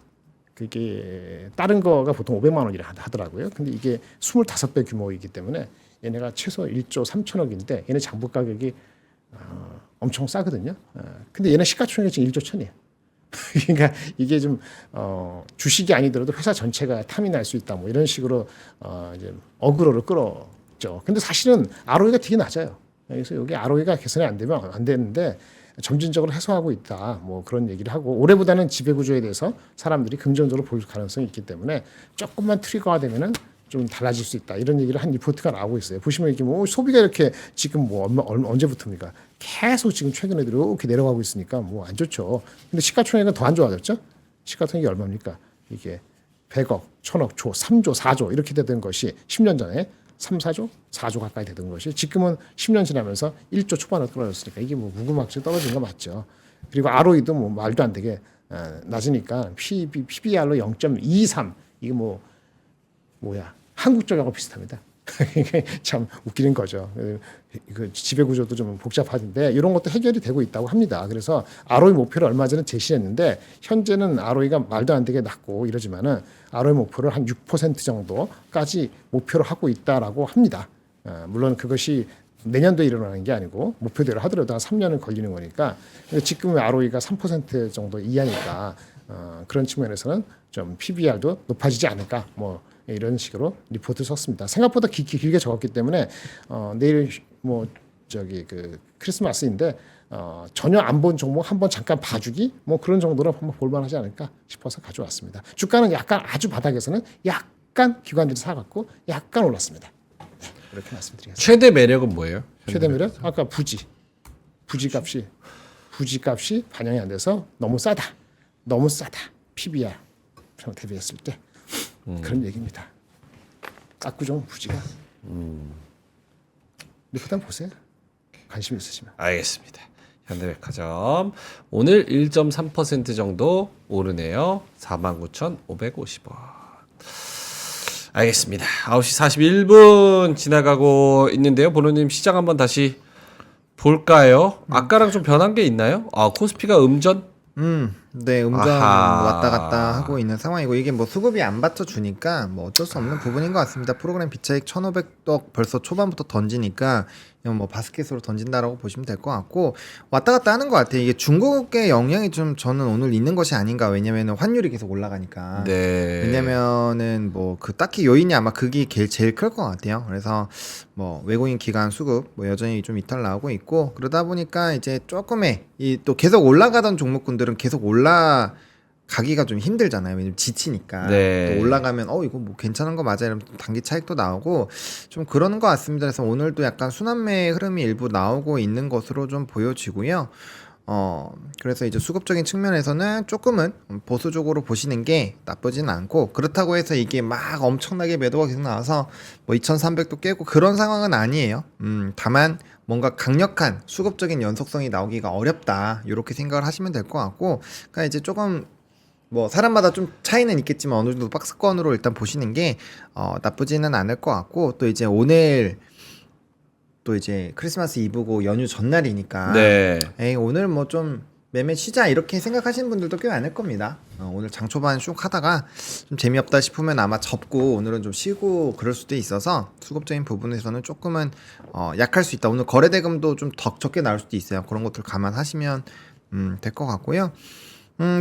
그게 다른 거가 보통 500만 원이라 하더라고요. 근데 이게 25배 규모이기 때문에 얘네가 최소 1조 3천억인데 얘네 장부 가격이 엄청 싸거든요. 근데 얘네 시가총액이 지금 1조 1천이에요. 그러니까 이게 좀 주식이 아니더라도 회사 전체가 탐이 날 수 있다 뭐 이런 식으로 이제 어그로를 끌었죠. 근데 사실은 ROE가 되게 낮아요. 그래서 여기 ROE가 개선이 안 되면 안 되는데 점진적으로 해소하고 있다. 뭐 그런 얘기를 하고 올해보다는 지배구조에 대해서 사람들이 긍정적으로 볼 가능성이 있기 때문에 조금만 트리거가 되면은 좀 달라질 수 있다. 이런 얘기를 한 리포트가 나오고 있어요. 보시면 이렇게 뭐 소비가 이렇게 지금 뭐 언제부터입니까? 계속 지금 최근에 이렇게 내려가고 있으니까 뭐 안 좋죠. 근데 시가총액은 더 안 좋아졌죠? 시가총액이 얼마입니까? 이게 100억, 1000억, 조, 3조, 4조 이렇게 되던 것이 10년 전에 3, 4조, 4조 가까이 되던 것이 지금은 10년 지나면서 1조 초반으로 떨어졌으니까 이게 뭐 무궁무진하게 떨어진 거 맞죠. 그리고 ROE도 뭐 말도 안 되게 낮으니까 PBR로 0.23 이게 뭐야 한국 쪽하고 비슷합니다. 참 웃기는 거죠. 그 지배 구조도 좀 복잡하던데 이런 것도 해결이 되고 있다고 합니다. 그래서 ROE 목표를 얼마 전에 제시했는데 현재는 ROE가 말도 안 되게 낮고 이러지만은 ROE 목표를 한 6% 정도까지 목표로 하고 있다라고 합니다. 물론 그것이 내년도에 일어나는 게 아니고 목표대로 하더라도 한 3년은 걸리는 거니까 지금의 ROE가 3% 정도 이하니까 그런 측면에서는 좀 PBR도 높아지지 않을까 뭐 이런 식으로 리포트 썼습니다. 생각보다 길게 적었기 때문에 내일 뭐 저기 그 크리스마스인데 전혀 안 본 종목 한번 잠깐 봐주기 뭐 그런 정도로 한번 볼만하지 않을까 싶어서 가져왔습니다. 주가는 약간 아주 바닥에서는 약간 기관들이 사갖고 약간 올랐습니다. 네, 이렇게 말씀드리겠습니다. 최대 매력은 뭐예요? 최대 매력 아까 부지 값이 반영이 안 돼서 너무 싸다 PBR 대비했을 때 그런 얘기입니다. 압구정 부지가 리포트 한번 보세요. 관심 있으시면. 알겠습니다. 현대백화점 오늘 1.3% 정도 오르네요. 49,550원. 알겠습니다. 9시 41분 지나가고 있는데요. 보노님 시장 한번 다시 볼까요? 아까랑 좀 변한 게 있나요? 코스피가 음전? 네, 음전 아하. 왔다 갔다 하고 있는 상황이고 이게 뭐 수급이 안 받쳐주니까 뭐 어쩔 수 없는 부분인 것 같습니다. 프로그램 비차익 1,500억 벌써 초반부터 던지니까 이건 뭐 바스켓으로 던진다라고 보시면 될 것 같고 왔다 갔다 하는 것 같아요. 이게 중국의 영향이 좀 저는 오늘 있는 것이 아닌가. 왜냐면은 환율이 계속 올라가니까. 네. 왜냐면은 뭐 그 딱히 요인이 아마 그게 제일 클 것 같아요. 그래서 뭐 외국인 기관 수급 뭐 여전히 좀 이탈 나오고 있고 그러다 보니까 이제 조금의 이 또 계속 올라가던 종목군들은 계속 올라가기가 좀 힘들잖아요. 왜냐면 지치니까. 네. 또 올라가면 이거 뭐 괜찮은 거 맞아 이러면 단기 차익도 나오고 좀 그러는 것 같습니다. 그래서 오늘도 약간 순환매의 흐름이 일부 나오고 있는 것으로 좀 보여지고요. 그래서 이제 수급적인 측면에서는 조금은 보수적으로 보시는 게 나쁘진 않고 그렇다고 해서 이게 막 엄청나게 매도가 계속 나와서 뭐 2300도 깨고 그런 상황은 아니에요. 다만 뭔가 강력한 수급적인 연속성이 나오기가 어렵다. 이렇게 생각을 하시면 될 것 같고 그러니까 이제 조금 뭐 사람마다 좀 차이는 있겠지만 어느 정도 박스권으로 일단 보시는 게 나쁘지는 않을 것 같고 또 이제 오늘 또 이제 크리스마스 이브고 연휴 전날이니까 네. 에이 오늘 뭐 좀 매매 쉬자 이렇게 생각하시는 분들도 꽤 많을 겁니다. 오늘 장 초반 쭉 하다가 좀 재미없다 싶으면 아마 접고 오늘은 좀 쉬고 그럴 수도 있어서 수급적인 부분에서는 조금은 약할 수 있다. 오늘 거래대금도 좀 더 적게 나올 수도 있어요. 그런 것들 감안하시면 될 것 같고요.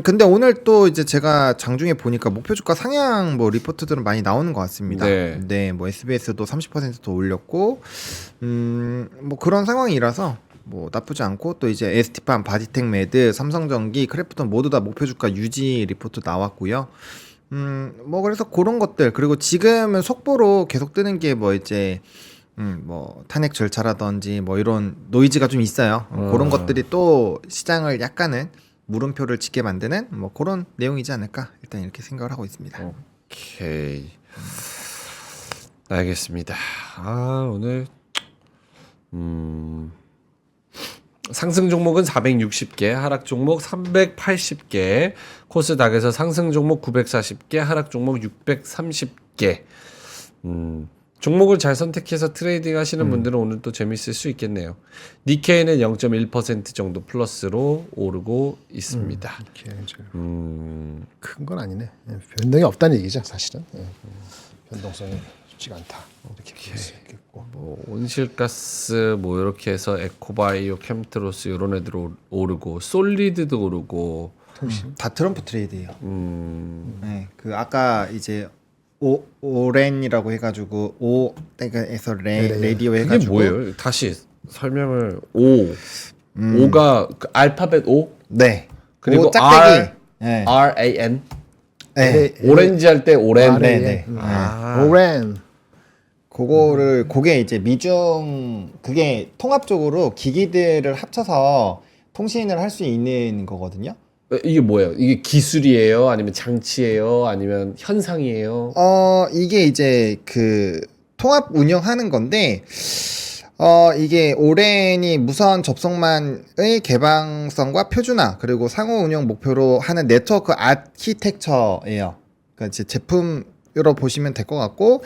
근데 오늘 또 이제 제가 장중에 보니까 목표 주가 상향 뭐 리포트들은 많이 나오는 것 같습니다. 네. 뭐 SBS도 30% 올렸고, 뭐 그런 상황이라서 뭐 나쁘지 않고 또 이제 ST팜, 바디텍 매드, 삼성전기, 크래프톤 모두 다 목표 주가 유지 리포트 나왔고요. 뭐 그래서 그런 것들 그리고 지금은 속보로 계속 뜨는 게 뭐 이제 뭐 탄핵 절차라든지 뭐 이런 노이즈가 좀 있어요. 그런 것들이 또 시장을 약간은 물음표를 짓게 만드는 뭐 그런 내용이지 않을까 일단 이렇게 생각을 하고 있습니다. 오케이. 알겠습니다. 오늘 상승 종목은 460개, 하락 종목 380개, 코스닥에서 상승 종목 940개, 하락 종목 630개. 종목을 잘 선택해서 트레이딩 하시는 분들은 오늘 또 재밌을 수 있겠네요. 니케이는 0.1% 정도 플러스로 오르고 있습니다. 큰 건 아니네. 변동이 없다는 얘기죠, 사실은. 변동성이 쉽지가 않다. 이렇게 볼 수 있겠고. 뭐 온실가스 뭐 이렇게 해서 에코바이오, 캠트로스 이런 애들 오르고 솔리드도 오르고 다 트럼프 트레이드예요. 네, 그 아까 이제 오렌이라고 해가지고 그러니까 레디오 그게 해가지고 뭐예요? 다시 설명을 오가 그 알파벳 O 네 그리고 짝대기 네. RAN 네. 오렌지 할 때 오렌. 네. 오렌. 그게 이제 미중 그게 통합적으로 기기들을 합쳐서 통신을 할 수 있는 거거든요. 이게 뭐예요? 이게 기술이에요? 아니면 장치예요? 아니면 현상이에요? 이게 이제 그 통합 운영하는 건데, 이게 오렌이 무선 접속망의 개방성과 표준화, 그리고 상호 운영 목표로 하는 네트워크 아키텍처예요. 그러니까 이제 제품으로 보시면 될 것 같고,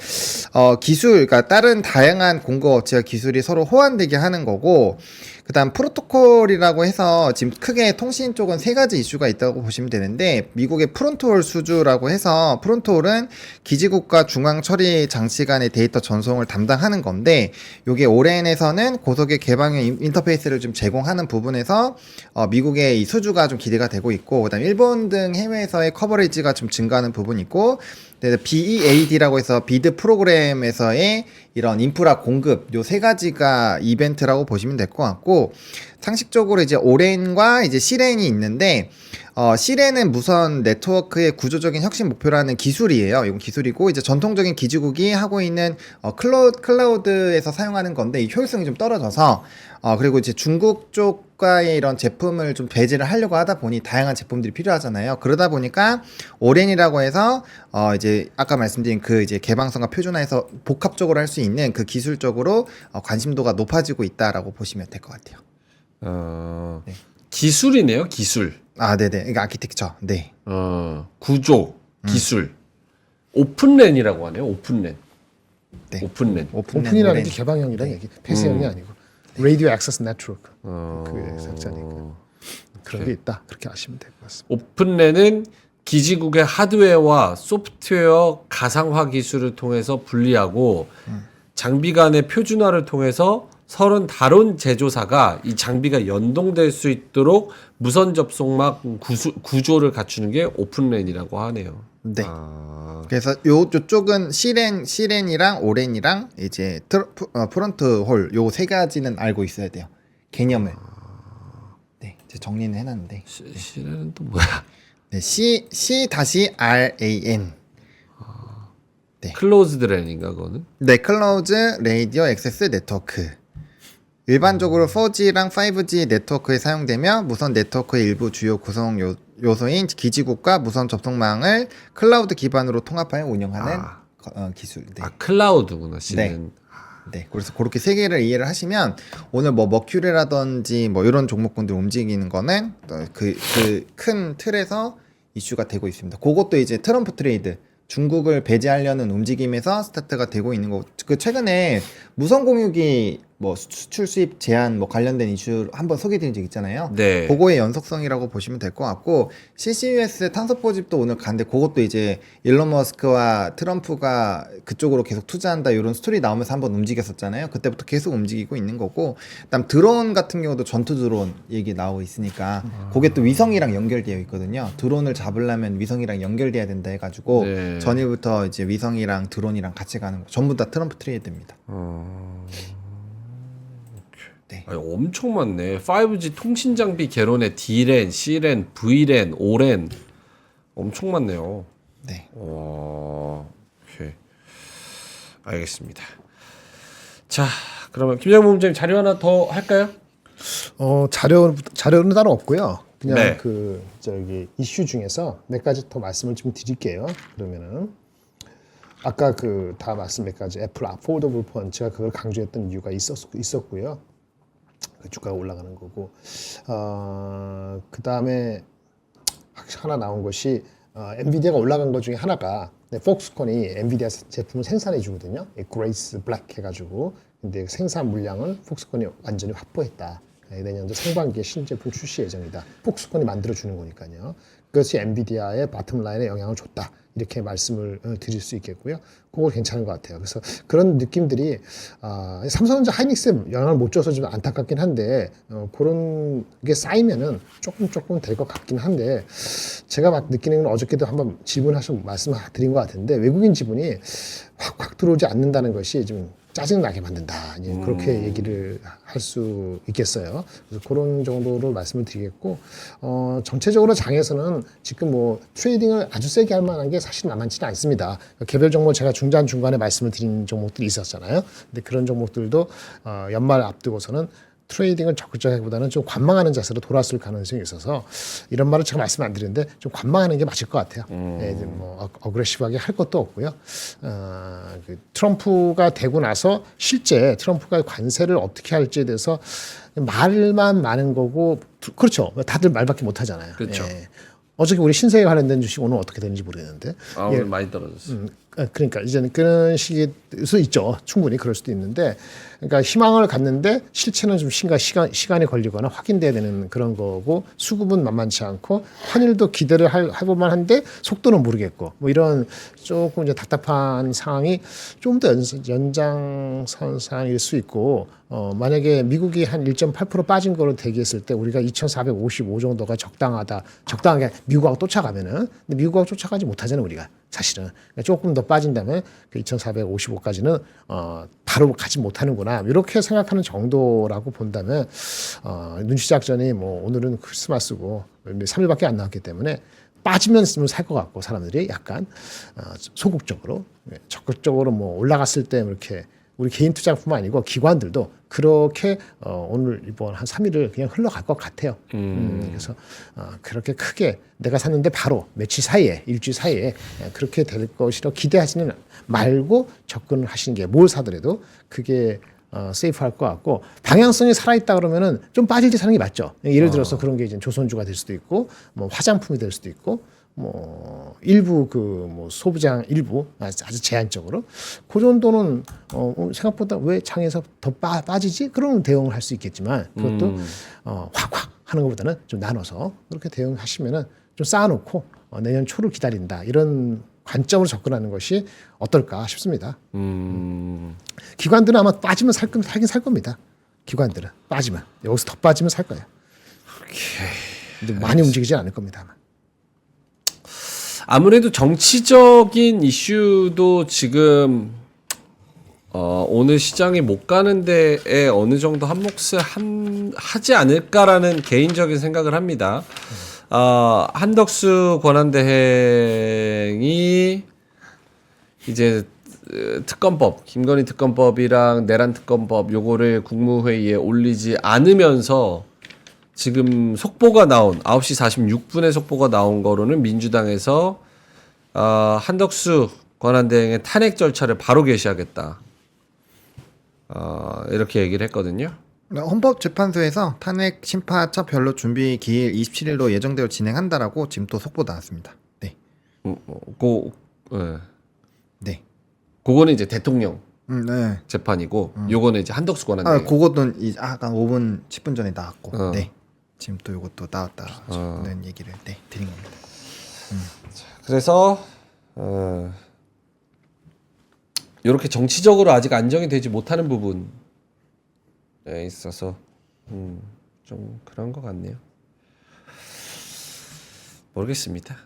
기술, 그러니까 다른 다양한 공급 업체와 기술이 서로 호환되게 하는 거고, 그 다음 프로토콜이라고 해서 지금 크게 통신 쪽은 세 가지 이슈가 있다고 보시면 되는데 미국의 프론토홀 수주라고 해서 프론토홀은 기지국과 중앙 처리 장치 간의 데이터 전송을 담당하는 건데 요게 오렌에서는 고속의 개방형 인터페이스를 좀 제공하는 부분에서 미국의 이 수주가 좀 기대가 되고 있고 그 다음 일본 등 해외에서의 커버리지가 좀 증가하는 부분이 있고 네, BEAD라고 해서 비드 프로그램에서의 이런 인프라 공급 요 세 가지가 이벤트라고 보시면 될 것 같고 상식적으로 이제 오랜과 이제 C랜이 있는데 C랜은 무선 네트워크의 구조적인 혁신 목표라는 기술이에요. 이건 기술이고 이제 전통적인 기지국이 하고 있는 클라우드에서 사용하는 건데 이 효율성이 좀 떨어져서 그리고 이제 중국 쪽과의 이런 제품을 좀 배제를 하려고 하다 보니 다양한 제품들이 필요하잖아요. 그러다 보니까 오랜이라고 해서 이제 아까 말씀드린 그 이제 개방성과 표준화해서 복합적으로 할 수 있는 그 기술적으로 관심도가 높아지고 있다라고 보시면 될 것 같아요. 네. 기술이네요, 기술. 아, 네네. 이거 아키텍처. 네. 구조, 기술. 오픈랜이라고 하네요. 오픈랜. 네. 오픈랜. 오픈이라는 오랜. 게 개방형이라는 얘기, 폐쇄형이 아니고 라디오 액세스 네트워크 그게 삭제니까 그런 게 있다. 그렇게 아시면 될 것 같습니다. 오픈랜은 기지국의 하드웨어와 소프트웨어 가상화 기술을 통해서 분리하고 장비 간의 표준화를 통해서 서른 다른 제조사가 이 장비가 연동될 수 있도록 무선 접속망 구조를 갖추는 게 오픈랜이라고 하네요. 네. 아, 그래서 요쪽은 C랜이랑 오랜이랑 이제 프론트 홀 요 세 가지는 알고 있어야 돼요. 개념을. 네. 이제 정리는 해놨는데. C는 또 뭐야? 네. C-RAN. 네. 클로즈드 랜인가 그거는? 네. 클로즈 레이디오 액세스 네트워크. 일반적으로 4G랑 5G 네트워크에 사용되며 무선 네트워크의 일부 주요 구성 요소인 기지국과 무선 접속망을 클라우드 기반으로 통합하여 운영하는 기술. 네. 클라우드구나 C는. 네. 그래서 그렇게 세 개를 이해를 하시면 오늘 뭐 머큐리라든지 뭐 이런 종목군들 움직이는 거는 그 큰 틀에서 이슈가 되고 있습니다. 그것도 이제 트럼프 트레이드 중국을 배제하려는 움직임에서 스타트가 되고 있는 거. 그 최근에 무선 공유기 뭐 수출 수입 제한 뭐 관련된 이슈 한번 소개드린 적 있잖아요. 네. 그거의 연속성이라고 보시면 될 것 같고 CCUS 탄소 포집도 오늘 간데 그것도 이제 일론 머스크와 트럼프가 그쪽으로 계속 투자한다 이런 스토리 나오면서 한번 움직였었잖아요. 그때부터 계속 움직이고 있는 거고 그다음 드론 같은 경우도 전투 드론 얘기 나오고 있으니까 그게 또 위성이랑 연결되어 있거든요. 드론을 잡으려면 위성이랑 연결돼야 된다 해가지고 네. 전일부터 이제 위성이랑 드론이랑 같이 가는 거 전부 다 트럼프 트레이드입니다. 네. 아니, 엄청 많네. 5G 통신 장비 개론에 D랜, C랜, V랜, O랜 엄청 많네요. 네. 오케이. 알겠습니다. 자, 그러면 김장무 원장님 자료 하나 더 할까요? 자료는 따로 없고요. 그냥 네. 그 저기 이슈 중에서 몇 가지 더 말씀을 좀 드릴게요. 그러면은 아까 그 다 말씀 몇 가지 애플 아포더블 폰 제가 그걸 강조했던 이유가 있었고요. 그 주가가 올라가는 거고 그 다음에 하나 나온 것이 엔비디아가 올라간 것 중에 하나가 폭스콘이 엔비디아 제품을 생산해 주거든요. 그레이스 블랙 해가지고 근데 생산 물량을 폭스콘이 완전히 확보했다. 내년도 상반기에 신제품 출시 예정이다. 폭스콘이 만들어 주는 거니까요. 그것이 엔비디아의 바텀라인에 영향을 줬다. 이렇게 말씀을 드릴 수 있겠고요. 그거 괜찮은 것 같아요. 그래서 그런 느낌들이 삼성전자 하이닉스에 영향을 못 줘서 좀 안타깝긴 한데 그런 게 쌓이면은 조금 될 것 같긴 한데 제가 막 느끼는 건 어저께도 한번 질문하셔서 말씀드린 것 같은데 외국인 지분이 확 들어오지 않는다는 것이 좀 짜증나게 만든다. 이제 그렇게 얘기를 할 수 있겠어요. 그래서 그런 정도로 말씀을 드리겠고, 전체적으로 장에서는 지금 뭐 트레이딩을 아주 세게 할 만한 게 사실 만만치는 않습니다. 개별 종목 제가 중간에 말씀을 드린 종목들이 있었잖아요. 근데 그런 종목들도 연말 앞두고서는 트레이딩을 적극적이기보다는 좀 관망하는 자세로 돌아설 가능성이 있어서 이런 말을 제가 말씀 안 드리는데 좀 관망하는 게 맞을 것 같아요. 뭐 어그레시브하게 할 것도 없고요. 그 트럼프가 되고 나서 실제 트럼프가 관세를 어떻게 할지에 대해서 말만 많은 거고 그렇죠. 다들 말밖에 못 하잖아요. 그렇죠. 예. 어저께 우리 신세계 관련된 주식 오늘 어떻게 되는지 모르겠는데. 오늘 많이 떨어졌어요. 그러니까 이제는 그런 식일 수 있죠. 충분히 그럴 수도 있는데, 그러니까 희망을 갖는데 실체는 좀 시간이 걸리거나 확인돼야 되는 그런 거고 수급은 만만치 않고 환율도 기대를 해볼만 한데 속도는 모르겠고 뭐 이런 조금 이제 답답한 상황이 좀 더 연장선상일 수 있고 만약에 미국이 한 1.8% 빠진 거로 대기했을 때 우리가 2,455 정도가 적당하게 미국하고 쫓아가면은 근데 미국하고 쫓아가지 못하잖아요 우리가. 사실은. 그러니까 조금 더 빠진다면 그 2,455까지는 바로 가지 못하는구나. 이렇게 생각하는 정도라고 본다면 눈치 작전이 뭐 오늘은 크리스마스고 3일밖에 안 남았기 때문에 빠지면 살 것 같고 사람들이 약간 소극적으로 적극적으로 뭐 올라갔을 때 이렇게 우리 개인 투자뿐만 아니고 기관들도 그렇게 오늘 이번 한 3일을 그냥 흘러갈 것 같아요. 그래서 그렇게 크게 내가 샀는데 바로 며칠 사이에 일주일 사이에 그렇게 될 것이라 기대하지는 말고 접근을 하시는 게 뭘 사더라도 그게 세이프할 것 같고 방향성이 살아있다 그러면은 좀 빠질 때 사는 게 맞죠. 예를 들어서 그런 게 이제 조선주가 될 수도 있고 뭐 화장품이 될 수도 있고 뭐 일부 그 뭐 소부장 일부 아주 제한적으로 그 정도는 생각보다 왜 장에서 더 빠지지 그런 대응을 할 수 있겠지만 그것도 확확 하는 것보다는 좀 나눠서 그렇게 대응하시면은 좀 쌓아놓고 내년 초를 기다린다 이런 관점으로 접근하는 것이 어떨까 싶습니다. 기관들은 아마 빠지면 살긴 살 겁니다. 기관들은 빠지면 여기서 더 빠지면 살 거예요. 근데 많이 움직이지 않을 겁니다. 아마. 아무래도 정치적인 이슈도 지금 오늘 시장이 못 가는 데에 어느 정도 한 몫을 하지 않을까라는 개인적인 생각을 합니다. 한덕수 권한대행이 이제 특검법, 김건희 특검법이랑 내란 특검법 요거를 국무회의에 올리지 않으면서 지금 속보가 나온 9시 46분에 속보가 나온 거로는 민주당에서 한덕수 권한대행의 탄핵 절차를 바로 개시하겠다. 이렇게 얘기를 했거든요. 헌법재판소에서 탄핵 심판차 변론 준비 기일 27일로 예정대로 진행한다라고 지금 또 속보 나왔습니다. 네. 네. 그거는 이제 대통령 네. 재판이고 요거는 이제 한덕수 권한대행. 그것도 아까 5분 10분 전에 나왔고. 네. 지금 또 이것도 나왔다는 얘기를 드린 겁니다. 그래서 이렇게 정치적으로 아직 안정이 되지 못하는 부분에 있어서 좀 그런 것 같네요. 모르겠습니다.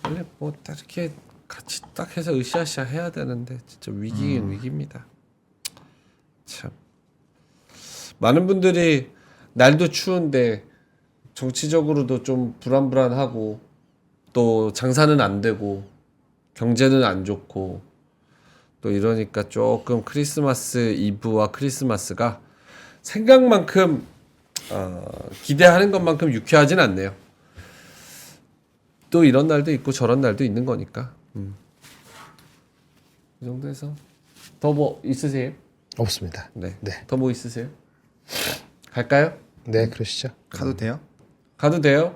빨리 뭐 딱 이렇게 같이 딱 해서 으쌰으쌰 해야 되는데 진짜 위기긴 위기입니다. 참 많은 분들이 날도 추운데 정치적으로도 좀 불안불안하고 또 장사는 안 되고 경제는 안 좋고 또 이러니까 조금 크리스마스 이브와 크리스마스가 생각만큼 기대하는 것만큼 유쾌하진 않네요. 또 이런 날도 있고 저런 날도 있는 거니까 이 정도에서 더 뭐 있으세요? 없습니다. 네. 네. 더 뭐 있으세요? 갈까요? 네, 그러시죠. 가도 돼요? 가도 돼요?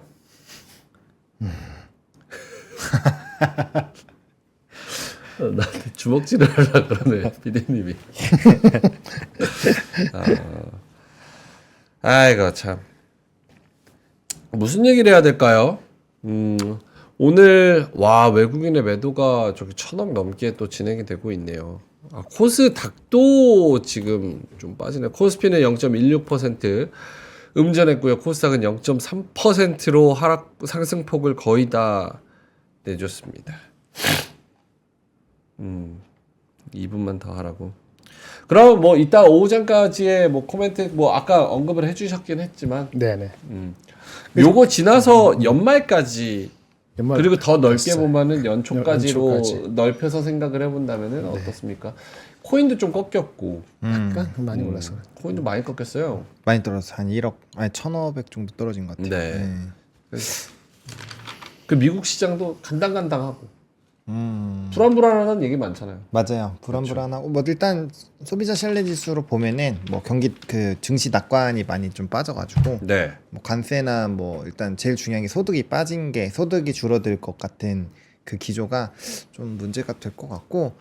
나한테 주먹질을 하려고 그러네 비디님이. 아이고 참 무슨 얘기를 해야 될까요? 오늘 외국인의 매도가 저기 1,000억 넘게 또 진행이 되고 있네요. 코스닥도 지금 좀 빠지네. 코스피는 0.16% 음전했고요. 코스닥은 0.3%로 상승폭을 거의 다 내줬습니다. 2분만 더 하라고. 그럼 뭐 이따 오후장까지의 뭐 코멘트 뭐 아까 언급을 해주셨긴 했지만, 네네. 요거 지나서 연말까지 연말 그리고 더 넓게 됐어요. 보면은 연초까지로 연초까지. 넓혀서 생각을 해본다면은 어떻습니까? 코인도 좀 꺾였고, 약간 많이 올라서. 코인도 많이 꺾였어요. 많이 떨어졌어. 한 1억, 아니 1,500 정도 떨어진 것 같아요. 네. 그 미국 시장도 간당간당하고 불안불안하다는 얘기 많잖아요. 맞아요. 불안불안하고 뭐 일단 소비자 신뢰 지수로 보면은 뭐 경기 그 증시 낙관이 많이 좀 빠져가지고 네. 뭐 관세나 뭐 일단 제일 중요한 게 소득이 빠진 게 소득이 줄어들 것 같은 그 기조가 좀 문제가 될 것 같고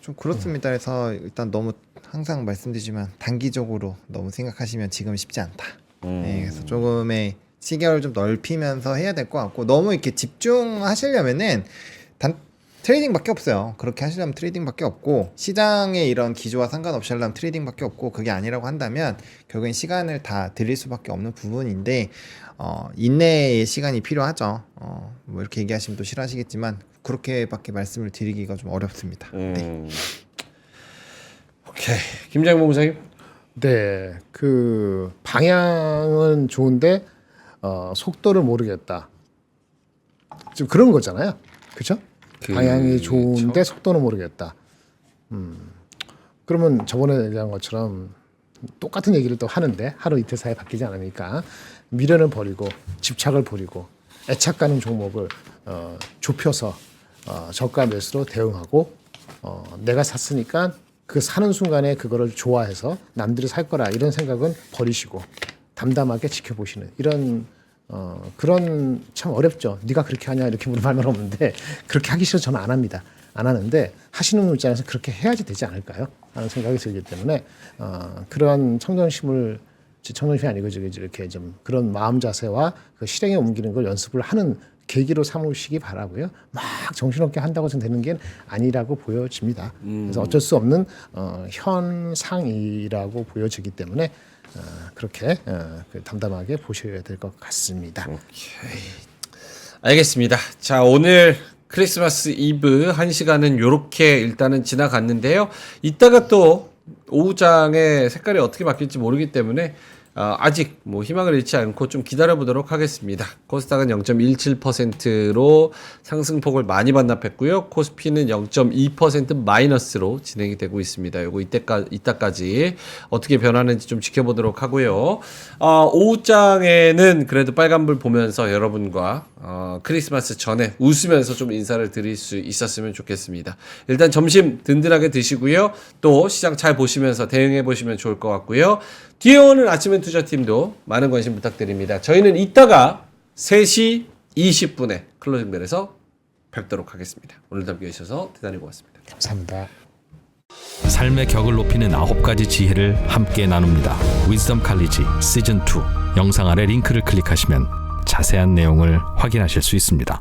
좀 그렇습니다. 그래서 일단 너무 항상 말씀드리지만 단기적으로 너무 생각하시면 지금 쉽지 않다. 네, 그래서 조금의 시계를 좀 넓히면서 해야 될 것 같고 너무 이렇게 집중하시려면은 트레이딩밖에 없어요. 그렇게 하시려면 트레이딩밖에 없고 시장의 이런 기조와 상관없이 하려면 트레이딩밖에 없고 그게 아니라고 한다면 결국엔 시간을 다 드릴 수밖에 없는 부분인데 인내의 시간이 필요하죠. 뭐 이렇게 얘기하시면 또 싫어하시겠지만 그렇게밖에 말씀을 드리기가 좀 어렵습니다. 네. 오케이. 김장모 본부장님. 네, 그 방향은 좋은데 속도를 모르겠다. 좀 그런 거잖아요, 그렇죠? 방향이 좋은데 속도는 모르겠다. 그러면 저번에 얘기한 것처럼 똑같은 얘기를 또 하는데 하루 이틀 사이에 바뀌지 않으니까 미련을 버리고 집착을 버리고 애착 가는 종목을 좁혀서 저가 매수로 대응하고 내가 샀으니까 그 사는 순간에 그거를 좋아해서 남들이 살 거라 이런 생각은 버리시고 담담하게 지켜보시는 이런 그런 참 어렵죠. 네가 그렇게 하냐 이렇게 물어볼 말 없는데 그렇게 하기 싫어서 저는 안 합니다. 안 하는데 하시는 입장에서 그렇게 해야지 되지 않을까요? 하는 생각이 들기 때문에 그러한 청정심이 아니고 이렇게 좀 그런 마음 자세와 그 실행에 옮기는 걸 연습을 하는 계기로 삼으시기 바라고요. 막 정신없게 한다고 해서 되는 게 아니라고 보여집니다. 그래서 어쩔 수 없는 현상이라고 보여지기 때문에 그렇게 담담하게 보셔야 될 것 같습니다. 오케이. 알겠습니다. 자, 오늘 크리스마스 이브 1시간은 요렇게 일단은 지나갔는데요. 이따가 또 오후장의 색깔이 어떻게 바뀔지 모르기 때문에 아직 뭐 희망을 잃지 않고 좀 기다려 보도록 하겠습니다. 코스닥은 0.17%로 상승폭을 많이 반납했고요. 코스피는 0.2% 마이너스로 진행이 되고 있습니다. 요거 이따까지 어떻게 변하는지 좀 지켜보도록 하고요. 오후장에는 그래도 빨간불 보면서 여러분과 크리스마스 전에 웃으면서 좀 인사를 드릴 수 있었으면 좋겠습니다. 일단 점심 든든하게 드시고요. 또 시장 잘 보시면서 대응해 보시면 좋을 것 같고요. 뒤에 오는 아침엔 투자팀도 많은 관심 부탁드립니다. 저희는 이따가 3시 20분에 클로징 벨에서 뵙도록 하겠습니다. 오늘도 함께 해주셔서 대단히 고맙습니다. 감사합니다. 삶의 격을 높이는 9가지 지혜를 함께 나눕니다. 위즈덤 칼리지 시즌 2 영상 아래 링크를 클릭하시면 자세한 내용을 확인하실 수 있습니다.